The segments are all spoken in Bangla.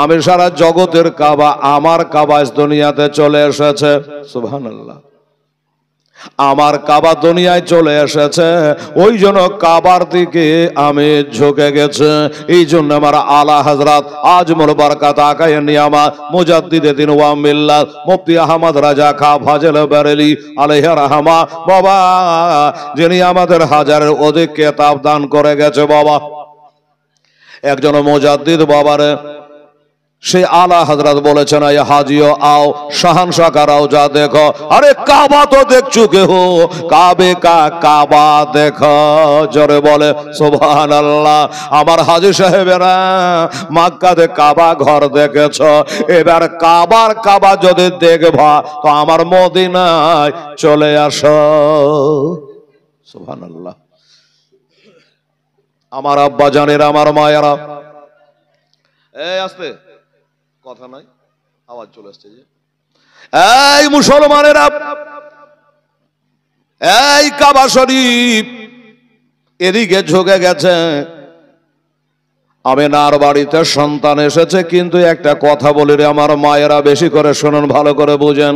আমি সারা জগতের কাবা, আমার কাবা দুনিয়াতে চলে এসেছে। সুবহানাল্লাহ। আমার কাবা দুনিয়ায় চলে এসেছে, ওই জন্য কাবার দিকে আমি ঝুঁকে গেছে। এই জন্য আমার আলা হযরত আজমুল বরকত আকায়ে নিয়ামত মুজাদ্দিদে দ্বীন ওয়া মিল্লাত মুফতি আহমদ রাজা খা ফাজল বেরেলি আলাইহি রাহমা বাবা, যিনি আমাদের হাজারের অধিক কিতাব দান করে গেছে বাবা, একজন মুজাদ্দিদ বাবারে সে আলা হযরত বলেছেন, এই হাজিও আও শাহানশাহ কা রওজা দেখো। আরে কাবা তো দেখছো কে হো, কাবে কা কাবা দেখো। জোরে বলে সুবহানাল্লাহ। আমার হাজী সাহেবেরা মক্কাতে কাবা ঘর দেখেছ, এবার কাবার কাবা যদি দেখবা তো আমার মদিনায় চলে আসো। সুবহানাল্লাহ। আমার আব্বা জানেরা, আমার মায়েরা, এই আস্তে কথা নাই, আওয়াজ চলে আসছে যে, এই মুসলমানেরা, এই কাবা শরীফ এদিকে ঝুঁকে গেছে। আমিনার বাড়িতে সন্তান এসেছে, কিন্তু একটা কথা বলি রে আমার মায়েরা, বেশি করে শুনুন, ভালো করে বুঝেন।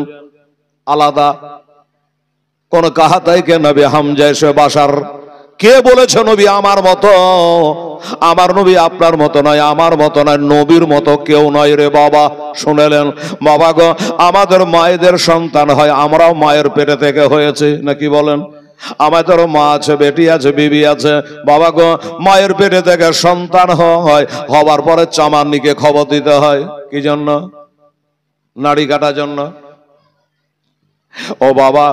আলাদা কোন কাহাতাই কে নবী হামজা এসে বাসার, কে বলেছে নবী আমার মতো? আমার নবী আপনার মতো নয়, আমার মতো নয়, নবীর মতো কেউ নয় রে বাবা। শুনেলেন বাবা গো, আমাদের মায়েদের সন্তান হয়, আমরাও মায়ের পেটে থেকে হয়েছে নাকি বলেন? আমাদের মা আছে, বেটি আছে, বিবি আছে। বাবা গো, মায়ের পেটে থেকে সন্তান হয়, হবার পরে চামান্নিকে খবর দিতে হয়। কি জন্য? নাড়ি কাটার জন্য। ও বাবা,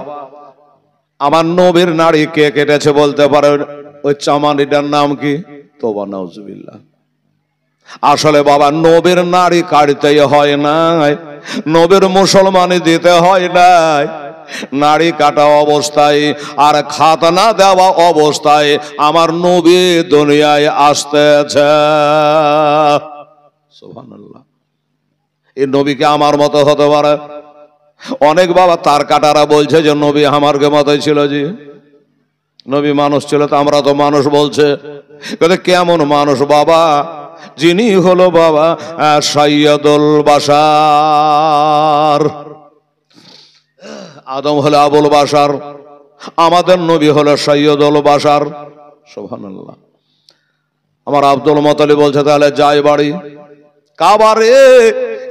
আমার নবীর নাড়ি কে কেটেছে বলতে পারে? ওই চামানিটার নাম কি? তোবা নাউজুবিল্লাহ। আসলে বাবা, নবীর নাড়ি কাটতেই হয় নাই, নবীর মুসলমানি দিতে হয় নাই। নাড়ি কাটা অবস্থায় আর খাতনা দেওয়া অবস্থায় আমার নবী দুনিয়ায় আসতেছে। সুবহানাল্লাহ। এই নবীকে আমার মতো হতে পারে? অনেক বাবা তার কাটারা বলছে যে নবী আমার মতোই ছিল। জি, নবী মানুষ ছিল, তো আমরা তো মানুষ বলছে। কেমন মানুষ বাবা? যিনি হলো বাবা সাইয়্যিদুল বাশার। আদম হলো আবুল বাশার, আমাদের নবী হলো সাইয়্যিদুল বাশার। সুবহানাল্লাহ। আমার আব্দুল মুত্তালিব বলছে, তাহলে যাই বাড়ি কাবারে,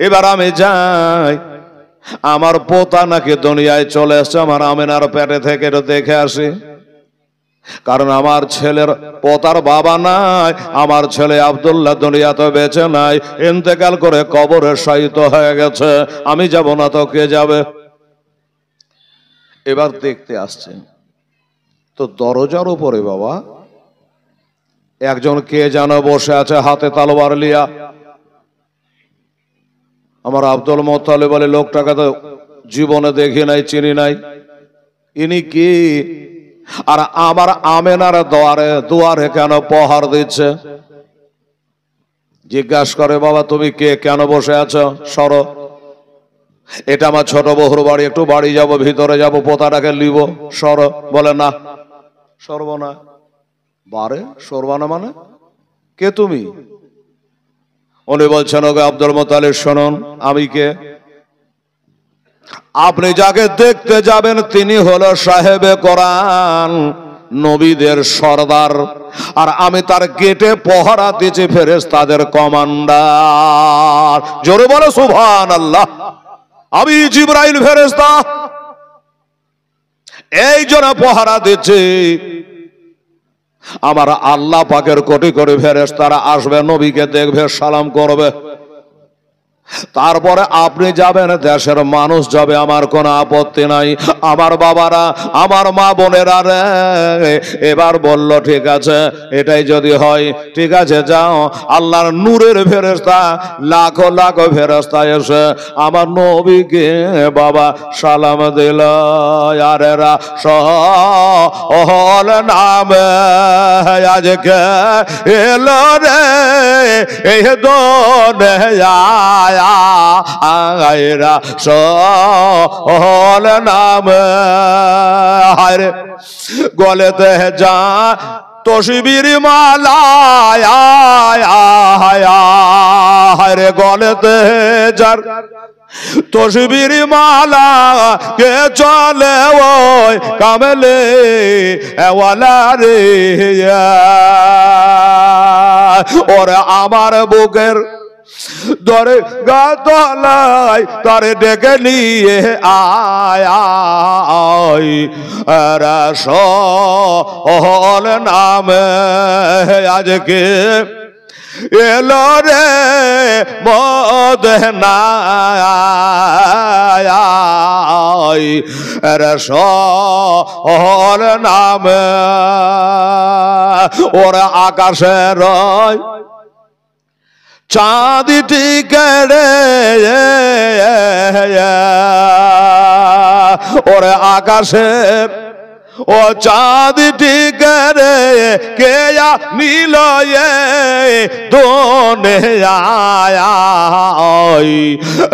এবার আমি যাই। আমার পোতা নাকি দুনিয়ায় চলে এসছে, আমার আমিনার পেটে থেকে দেখে আসি। কারণ আমার ছেলের পোতার বাবা নাই, আমার ছেলে আব্দুল্লাহ দুনিয়াতে বেঁচে নাই, ইন্তেকাল করে কবরে শায়িত হয়ে গেছে। আমি যাব না তো কে যাবে? এবার দেখতে আসছে তো দরজার উপরে বাবা একজন কে যেন বসে আছে, হাতে তলোয়ার লিয়া। আমার আব্দুল মুত্তালিব বলে, লোকটাকে তো জীবনে দেখি নাই, চিনি নাই, ইনি কি? আর আমার আমেনার দুয়ারে কেন প্রহার দিচ্ছে? জিজ্ঞাসা করে, বাবা তুমি কে, কেন বসে আছো? সরো, এটা আমার ছোট বহুর বাড়ি, একটু বাড়ি যাব, ভিতরে যাব, পোতাটাকে লিব, সরো। বলে না, সরব না। বারে সরবা না মানে? কে তুমি? উনি বলছেন, ওকে আব্দুল মুত্তালিব শুনুন, আমি কে? আপনি যাকে দেখতে যাবেন তিনি হলো সাহেবে কোরআন, নবীদের সরদার, আর আমি তার গেটে পহরা দিয়েছি ফেরেশতাদের কমান্ডার। জোরে বলো সুবহানাল্লাহ। আমি জিবরাইল ফেরেশতা, এই জন্য পহরা দিচ্ছি। আমার আল্লাহ পাকের কোটি কোটি ফেরেশতারা আসবে, নবীকে দেখবে, সালাম করবে। তারপরে আপনি যাবেন, দেশের মানুষ যাবে, আমার কোনো আপত্তি নাই। আমার বাবারা, আমার মা বোনেরা রে, এবার বলল ঠিক আছে, এটাই যদি হয় ঠিক আছে, যাও। আল্লাহর নূরের ফেরেশতা, লাখো লাখো ফেরেশতা এসে আমার নবীকে বাবা সালাম দিল। আরেরা সহল নামে আজকে এলো রে এই দুনিয়ায়, আয়রা সহল নাম। হায়রে গলেতে যা তসবির মালা রে গলেতে যার তসবির মালা কে চলে ওই কামলে ওয়ালা রে ওরে আমার বুকের দরে গাতলায় তারে ডেকে নিয়ে আয় রসল নামে আজকে এলো রে মদনায় রসল নামে ওরা আকাশের চাঁদটি কেড়ে ওরে আকাশের ও চাঁদটি কেড়ে কে নীল দোনে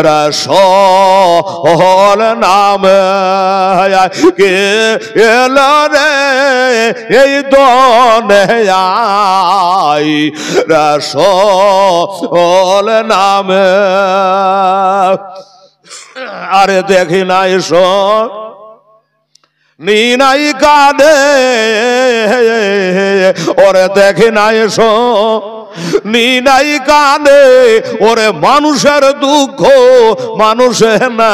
রসল নামে কে এলো রে এই দোনে রসল নামে আরে দেখি না এসো নীনাই কাঁদে ওরে দেখে না এসো নীনাই কাঁদে ওরে মানুষের দুঃখ মানুষে না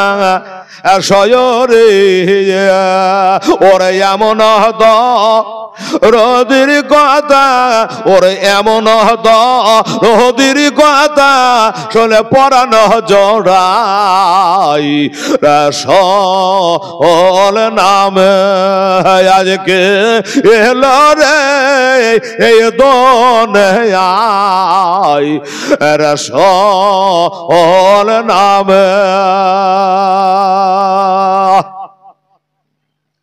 সয়রে ওরে এমন হতো রোদির কথা ওরে এমন হতো রোদির কথা শোনে পরানো জড়াই রসল নামে আজকে এলো রে এই দোনে রসল নামে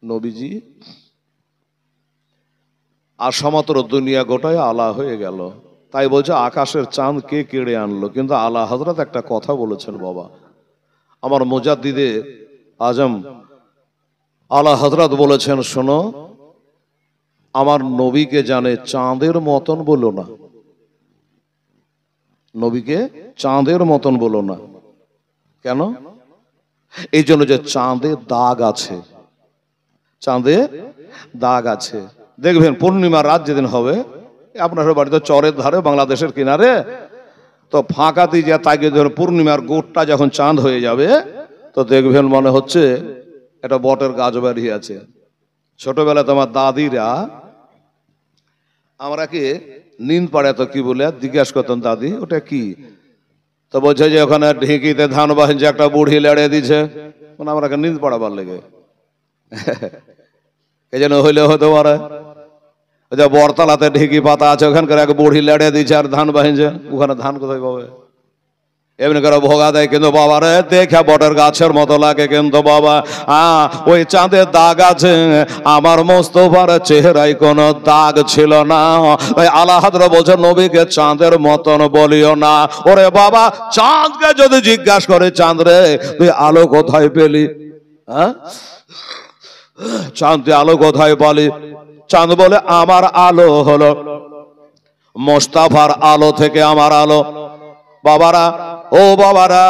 নবীজি আর সমগ্র দুনিয়া গোটায় আলা হয়ে গেল। তাই বলছে আকাশের চাঁদ কে কেড়ে আনলো। কিন্তু আলা হযরত একটা কথা বলেছেন বাবা, আমার মুজাদ্দিদে আজম আলা হযরত বলেছেন, শোনো আমার নবীকে জানে চাঁদের মতন বলো না, নবীকে চাঁদের মতন বলো না। কেন? এই জন্য যে চাঁদে দাগ আছে, চাঁদে দাগ আছে। দেখবেন পূর্ণিমার রাত যেদিন হবে, আপনার বাড়িতে চরের ধারে বাংলাদেশের কিনারে তো ফাঁকাতে যা তাকে পূর্ণিমার গোটটা যখন চাঁদ হয়ে যাবে তো দেখবেন মনে হচ্ছে একটা বটের গাছ বেরিয়ে আছে। ছোটবেলায় তোমার দাদিরা আমরা কি নিন পাড়ে তো কি বলে জিজ্ঞাসা করতাম, দাদি ওটা কি? তো বলছে যে ওখানে ঢেঁকিতে ধান বাহিনী একটা বুড়ি লেড়ে দিছে, মানে আমরা নিন পাড়াবার লেগে এই জন্য হইলে হতে পারে বরতলাতে ঢেঁকি পাতা আছে, ওখানকার এক বুড়ি লেড়ে দিচ্ছে আর ধান বাহিনছে, ওখানে ধান কোথায় পাবে? এমনি করে ভোগা দেয়। কিন্তু বাবা রে দেখে বটের গাছের মতো লাগে, কিন্তু বাবা ওই চাঁদের দাগ আছে, আমার মোস্তফার চেহারায় কোনো দাগ ছিল না। ওই আলা হযরত বলছে নবীকে চাঁদের মতন বলিও না। ওরে বাবা, চাঁদকে যদি জিজ্ঞাসা করে চাঁদ রে তুই আলো কোথায় পেলি, চাঁদ তুই আলো কোথায় পালি? চাঁদ বলে আমার আলো হলো মোস্তফার আলো থেকে আমার আলো। বাবারা ও বাবারা,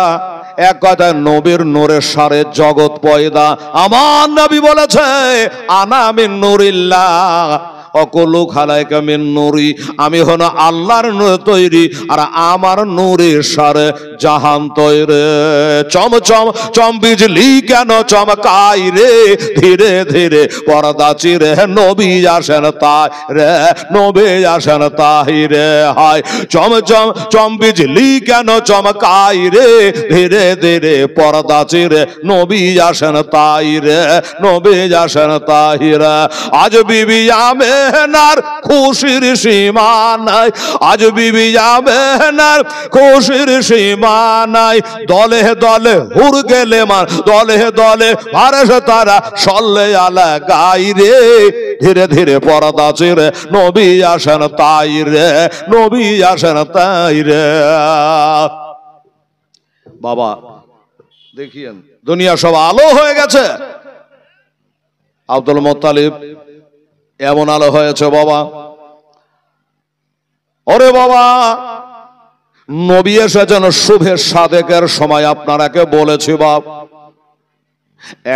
এক কথায় নবীর নূরের সারে জগৎ পয়দা। আমার নবী বলেছে আনা মিন নূরিল্লাহ অকুলু খালাইকা মিন নূরি, আমি হলো আল্লাহর নূর তৈরি আর আমার নূরের সারে জাহান তৈরি। চমচম চম বিজলি কেন চমকাই রে, ধীরে ধীরে পর্দা চিরে নবী আসেন তাই রে, নবী আসেন তাই রে। হায় চমচম চম বিজলি কেন চমকাই রে, ধীরে ধীরে পর্দা চিরে নবী আসেন তাই রে, নবী আসেন তাই রে। আজ বিবি আমেনার খুশির সীমা নাই, আজ বিবি আমেনার খুশির সীমা নাই। দলে দলে হুর গেলে মান, দলে দলে ফারেশ তারা সল্লে আলা গাই রে, ধীরে ধীরে পর্দা চিরে নবী আসেন তাই রে, নবী আসেন তাই রে। বাবা দেখিয়েন দুনিয়া সব আলো হয়ে গেছে। আব্দুল মুত্তালিব এমন আলো হয়েছে বাবা, ওরে বাবা, নবী এসেছেন শুভে সাদেকের সময়। আপনারাকে বলেছি বাপ,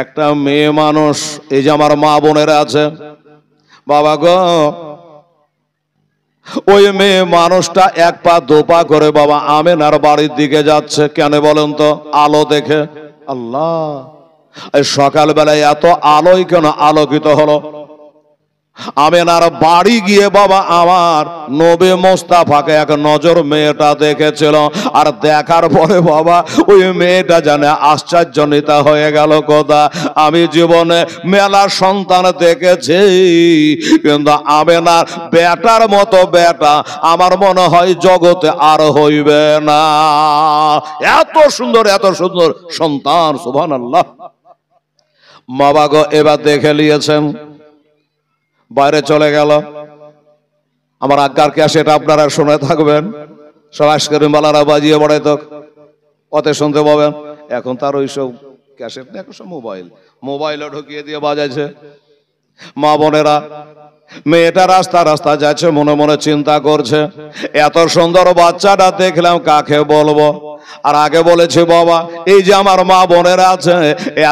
একটা মেয়ে মানুষ, এই যে আমার মা বোনেরা আছে বাবা গো, ওই মেয়ে মানুষটা এক পা দু পা করে বাবা আমেনার বাড়ির দিকে যাচ্ছে। কেন বলেন তো? আলো দেখে। আল্লাহ, এই সকালবেলায় এত আলোই কেন আলোকিত হলো? আমেনার বাড়ি গিয়ে বাবা আমার নবী মোস্তাফাকে এক নজর মেয়েটা দেখেছিল, আর দেখার পরে বাবা ওই মেয়েটা জানে আশ্চর্যজনিত হয়ে গেল। কথা, আমি জীবনে মেলা সন্তান দেখেছি, কিন্তু আমেনার বেটার মতো বেটা আমার মনে হয় জগতে আর হইবে না। এত সুন্দর সন্তান, সুবহানাল্লাহ। মা বাবা এবার দেখে নিয়েছেন, বাইরে চলে গেল। আমার আজ্ঞার কে সেটা আপনারা শুনে থাকবেন, সব আইসক্রিম বালারা বাজিয়ে বড়ে তো অতে শুনতে পাবেন। এখন তার ওইসব ক্যাসেট না, এখন সব মোবাইলে ঢুকিয়ে দিয়ে বাজাইছে। মা বোনেরা, মেয়েটা রাস্তা যাচ্ছে, মনে মনে চিন্তা করছে, এত সুন্দর বাচ্চাটা দেখলাম কাকে বলবো। আর আগে বলেছি বাবা, এই যে আমার মা বোনেরা আছে,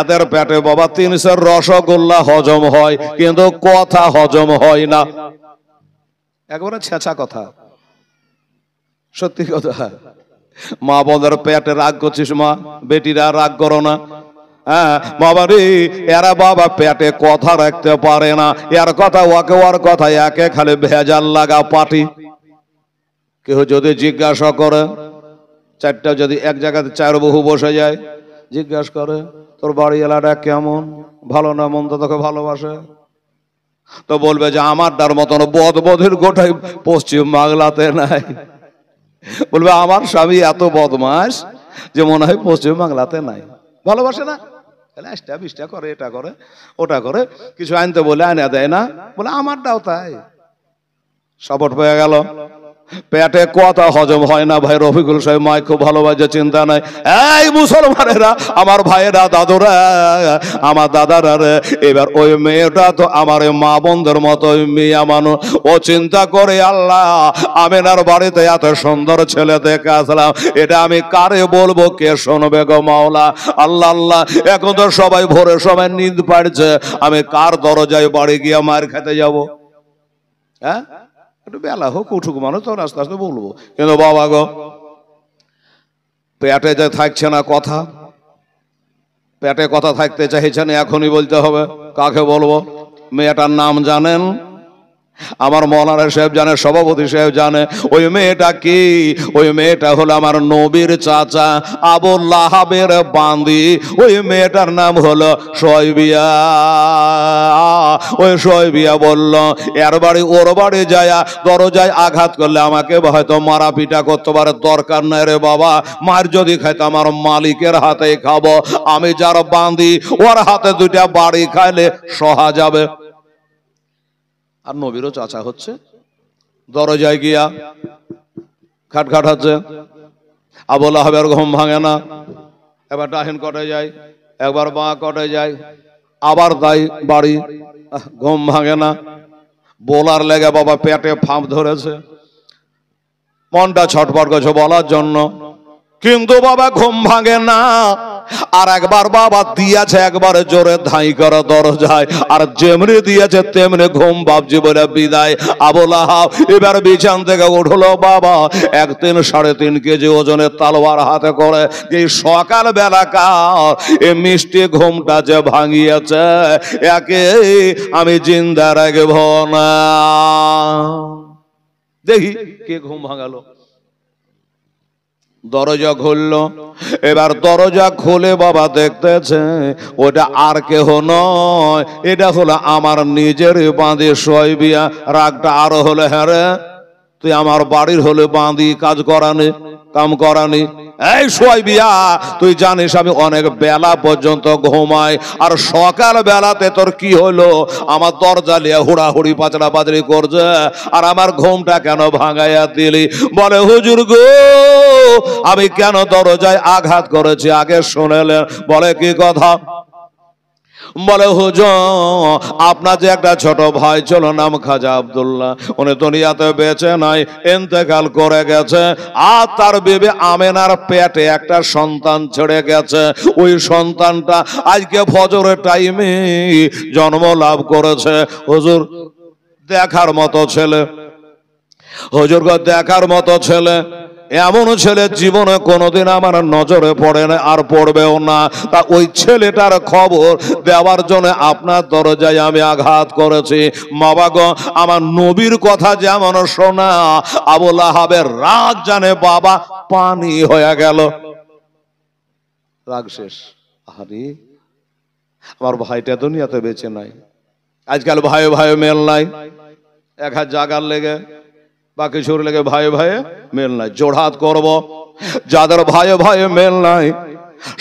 এদের পেটে বাবা 300 রসগোল্লা হজম হয়, কিন্তু কথা হজম হয় না। একবারে ছেঁচা কথা, সত্যি কথা। মা বোনের পেটে রাগ করছিস মা, বেটিরা রাগ করো না। হ্যাঁ বাবা রে, এরা বাবা পেটে কথা রাখতে পারে না, এর কথা ওকে, ওর কথা একে, খালি ভেজাল লাগা পাটি। কেউ যদি জিজ্ঞাসা করে, চারটা যদি এক জায়গাতে 4 বহু বসে যায়, জিজ্ঞাসা করে তোর বাড়ি এলাকাটা কেমন, ভালো না মন্দ, তোকে ভালোবাসে, তো বলবে যে আমার ডার মতন বদবধের গোটাই পশ্চিম বাংলাতে নাই। বলবে আমার স্বামী এত বদমাস যে মনে হয় পশ্চিম বাংলাতে নাই, ভালোবাসে না, বিষ্টা করে, এটা করে ওটা করে, কিছু আনতে বলে আনে দেয় না, বলে আমারটাও তাই। সাপোর্ট পেয়ে গেল, পেটে কথা হজম হয় না। ভাই রফিকুল সাহেব মাই খুব ভালোবাসে, চিন্তা নাই। এই মুসলমানেরা, আমার ভাইয়েরা, দাদুরা, আমার দাদারা রে, এবার ওই মেয়েটা তো আমার মা বোনদের মতো মেয়ে মানুষ, ও চিন্তা করে আল্লাহ আমেনার বাড়িতে এত সুন্দর ছেলে দেখে আসলাম, এটা আমি কারে বলবো, কে শুনবে গো মাওলা। আল্লাহ আল্লাহ, এখন তো সবাই ভোরে সবাই নিদ পাড়ছে, আমি কার দরজায় বাড়ি গিয়ে মার খেতে যাব? হ্যাঁ, একটু বেলা হোক, উঠুক মানুষ, তখন আস্তে আস্তে বলবো। কিন্তু বাবা গো, পেটে যে থাকছে না কথা, পেটে কথা থাকতে চাইছে না, এখনই বলতে হবে। কাকে বলবো? মেয়েটার নাম জানেন? আমার মৌলানা সাহেব জানে, সভাপতি সাহেব জানে। ওই মেয়েটা কি? ওই মেয়েটা হলো আমার নবীর চাচা আবু লাহাবের বান্দি। ওই মেয়েটার নাম হলো শোয়বিয়া। ওই শোয়বিয়া বলল, এর বাড়ি ওর বাড়ি যায় দরজায় আঘাত করলে আমাকে হয়তো মারা পিটা করতে পারে, দরকার নাই রে বাবা, মার যদি খাইতো আমার মালিকের হাতে খাবো, আমি যার বান্দি ওর হাতে 2টা বাড়ি খাইলে সহা যাবে। আর নবীরও চাচা হচ্ছে, দরজায় গিয়া খাটখাট হচ্ছে। আবু লাহাবের ঘুম ভাঙে না, এবার ডাহিন কটে যায়, একবার বাঁ কটে যায়, আবার তাই বাড়ি, ঘুম ভাঙে না। বলার লেগে বাবা পেটে ফাঁপ ধরেছে, মনটা ছটফট করছে বলার জন্য, কিন্তু বাবা ঘুম ভাঙে না। আর একবার বাবা দিয়েছে, একবারে জোরে ধাই করে দরজায়, আর যেমনি দিয়েছে তেমনি ঘুম বাবজি বলে বিদায়। আবু লাহাব এবার বিছান থেকে উঠলো বাবা, 1-3 3.5 কেজি ওজনের তলোয়ার হাতে করে। যে সকাল বেলাকার এ মিষ্টি ঘুমটা যে ভাঙিয়েছে, একে আমি জিন্দা রাখব না। দেখি কে ঘুম ভাঙালো। দরজা খুললো, এবার দরজা খুলে বাবা দেখতেছে ওটা আর কেহ নয়, এটা হলো আমার নিজের বাঁধি শোয়বিয়া। রাগটা আরো হলো, হ্যাঁ রে তুই আমার বাড়ির হলে বাঁধি, কাজ করানি, কাম করানি। এই শোয়বিয়া, তুই জানিস আমি অনেক বেলা পর্যন্ত ঘুমাই, আর সকাল বেলাতে তোর কি হলো? আমার দরজা লিয়ে হুড়াহুড়ি পাচড়া পাচড়ি করছে, আর আমার ঘুমটা কেন ভাঙাইয়া দিলি? বলে হুজুর গো, আমি কেন দরজায় আঘাত করেছি আগে শুনেলেন? বলে কি কথা? বলে হুজুর আপনার যে একটা ছোট ভাই ছিল নাম খাজা আব্দুল্লাহ, উনি দুনিয়াতে বেঁচে নাই, ইন্তেকাল করে গেছে। আর তার বিবি আমেনার পেটে একটা সন্তান ছেড়ে গেছে। ওই সন্তানটা আজকে ফজরের টাইমে জন্ম লাভ করেছে। হুজুর দেখার মতো ছেলে, হুজুর দেখার মতো ছেলে। এমন ছেলে জীবনে কোনোদিন আমার নজরে পড়ে না, আর পড়বেও না। তা ওই ছেলেটার খবর দেওয়ার জন্য আপনার দরজায় আমি আঘাত করেছি। বাবা গো, আমার নবীর কথা যেমন শোনা, আবু লাহাবের রাগ জানে বাবা পানি হয়ে গেল। রাগ শেষ। আরে আমার ভাইটা দুনিয়াতে বেঁচে নাই। আজকাল ভাই ভাই মেল নাই, এক হাত জাগার লেগে বা কিছুর লেগে ভাই ভাই মেল নাই। জোড়হাত করব, যাদের ভাই ভাই মেল নাই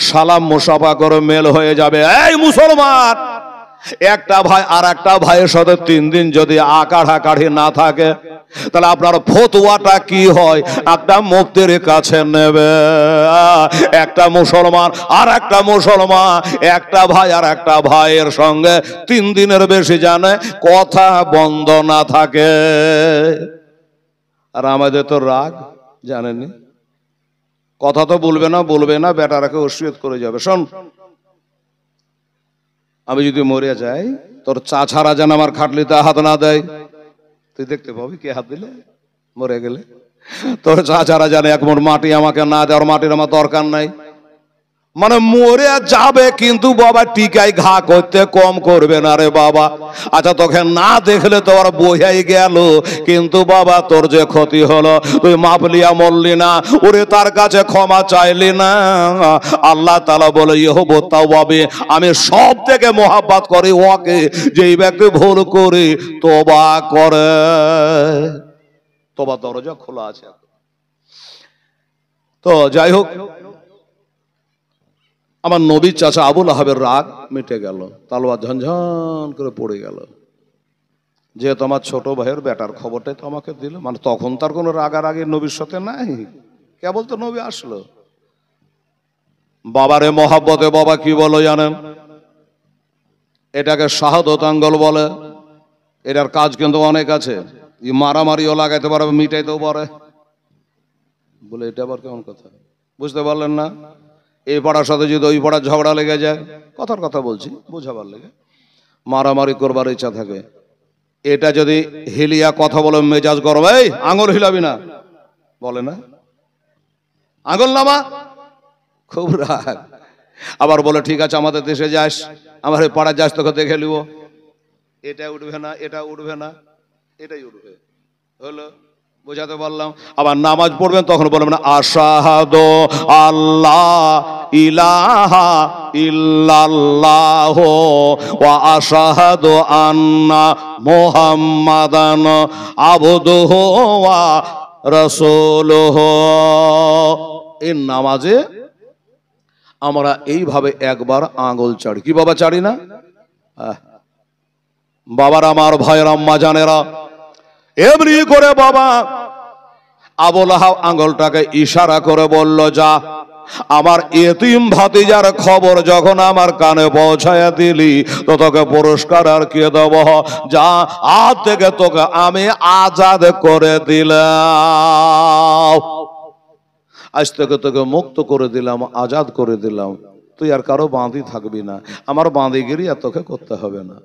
সালাম মুসাফা করে মেল হয়ে যাবে। এই মুসলমান, একটা ভাই আর একটা ভাইয়ের সাথে 3 দিন যদি আকাড়াকাড়ি না থাকে, তাহলে আপনার ফতোয়াটা কি হয়? একটা মুফতির কাছে নেবে। একটা মুসলমান আর একটা মুসলমান, একটা ভাই আর একটা ভাইয়ের সঙ্গে 3 দিনের বেশি জানে কথা বন্ধ না থাকে। আর আমাদের তো রাগ জানেনি, কথা তো বলবে না, বেটারাকে ওসিয়ত করে যাবে। শোন, আমি যদি মরে যাই, তোর চাচারা যেন আমার খাটলিতে হাত না দেয়। তুই দেখতে পাবি কে হাত দিলে মরে গেলে। তোর চাচারা জানে এক মুঠ মাটি আমাকে না দেয়, আর মাটির আমার দরকার নাই। মানে মরে যাবে কিন্তু বাবা টিকাই ঘা করতে কম করবে না রে বাবা। আচ্ছা তোকে না দেখলে তো আর বোঝাই গেল, কিন্তু বাবা তোর যে ক্ষতি হলো, তুই মাপলিয়া মরলি না, ওরে তার কাছে ক্ষমা চাইলি না। আল্লাহ তাআলা বলে ইহবু তাওয়াবি, আমি সব থেকে মোহাব্বত করি ওকে যেই ব্যক্তি ভুল করে তওবা করে। তওবা দরজা খোলা আছে। তো যাই হোক, আমার নবীর চাচা আবু লাহাবের রাগ মিটে গেল, তালওয়ার ঝনঝন করে পড়ে গেল। যে তোমার ছোট ভাইয়ের বেটার খবরটাই তো আমাকে দিল। মানে তখন তার কোনো রাগারাগি নবীর সাথে নাই, কেবল তো নবী আসলো। বাবারে মহাব্বতে বাবা কি বলো জানেন? এটাকে শাহাদত আঙ্গল বলে। এটার কাজ কিন্তু অনেক আছে। মারামারিও লাগাইতে পারে, মিটাইতেও পারে। বলে এটা আবার কেমন কথা? বুঝতে পারলেন না? এই পাড়ার সাথে যদি ওই পাড়ার ঝগড়া লেগে যায়, কথার কথা বলছি বোঝাবার লেগে, মারামারি করবার ইচ্ছা থাকে, এটা যদি হিলিয়া কথা বলে মেজাজ গরম, এই আঙুল হিলাবি না বলে না, আঙুল নামা, খুব রাগ। আবার বলে ঠিক আছে আমাদের দেশে যাস, আমার এই পাড়ার যাস, তোকে দেখে নিব। এটা উঠবে না, এটা উঠবে না, এটাই উঠবে। হলো, বোঝাতে পারলাম? আবার নামাজ পড়বেন তখন বলবেন আশহাদু আল্লাহ ইলাহা ইল্লাল্লাহ ওয়া আশহাদু আন্না মুহাম্মাদান আবদুহু ওয়া রাসূলুহু। এই নামাজে আমরা এইভাবে একবার আঙ্গুল চাড়ি। কি বাবা চাড়ি না? বাবার আমার ভাইয়ের আম্মা জানেরা, এমনি করে বাবা আবু লাহাব আঙ্গুলটাকে ইশারা করে বলল, যা আমার এতিম ভাতিজার খবর যখন আমার কানে পৌঁছায় দিলি, তো তোকে পুরস্কার আর কে দেব? যা, আজ থেকে তোকে আমি আজাদ করে দিলাম। আজ থেকে তোকে মুক্ত করে দিলাম, আজাদ করে দিলাম। তুই আর কারো বাঁধি থাকবি না, আমার বাঁধিগিরি আর তোকে করতে হবে না।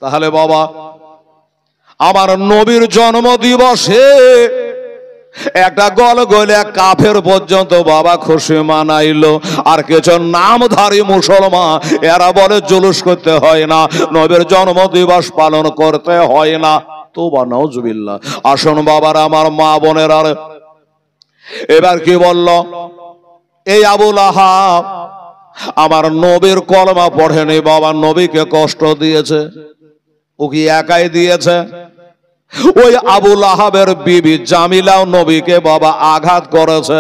তাহলে বাবা আমার নবীর জন্ম দিবসে একটা গলগলে কাফের পর্যন্ত বাবা খুশি মানাইলো। আর কিছু নামধারী মুসলমান এরা বলে জুলুস করতে হয় না, নবীর জন্ম দিবস পালন করতে হয় না। তোবা নাউজুবিল্লাহ। আসুন বাবার আমার মা বোনের, আর এবার কি বলল? এই আবু লাহাব আমার নবীর কলমা পড়েনি বাবা, নবীকে কষ্ট দিয়েছে। ও কি একাই দিয়েছে? ওই আবু লাহাবের বিবি জামিলাও নবীকে বাবা আঘাত করেছে।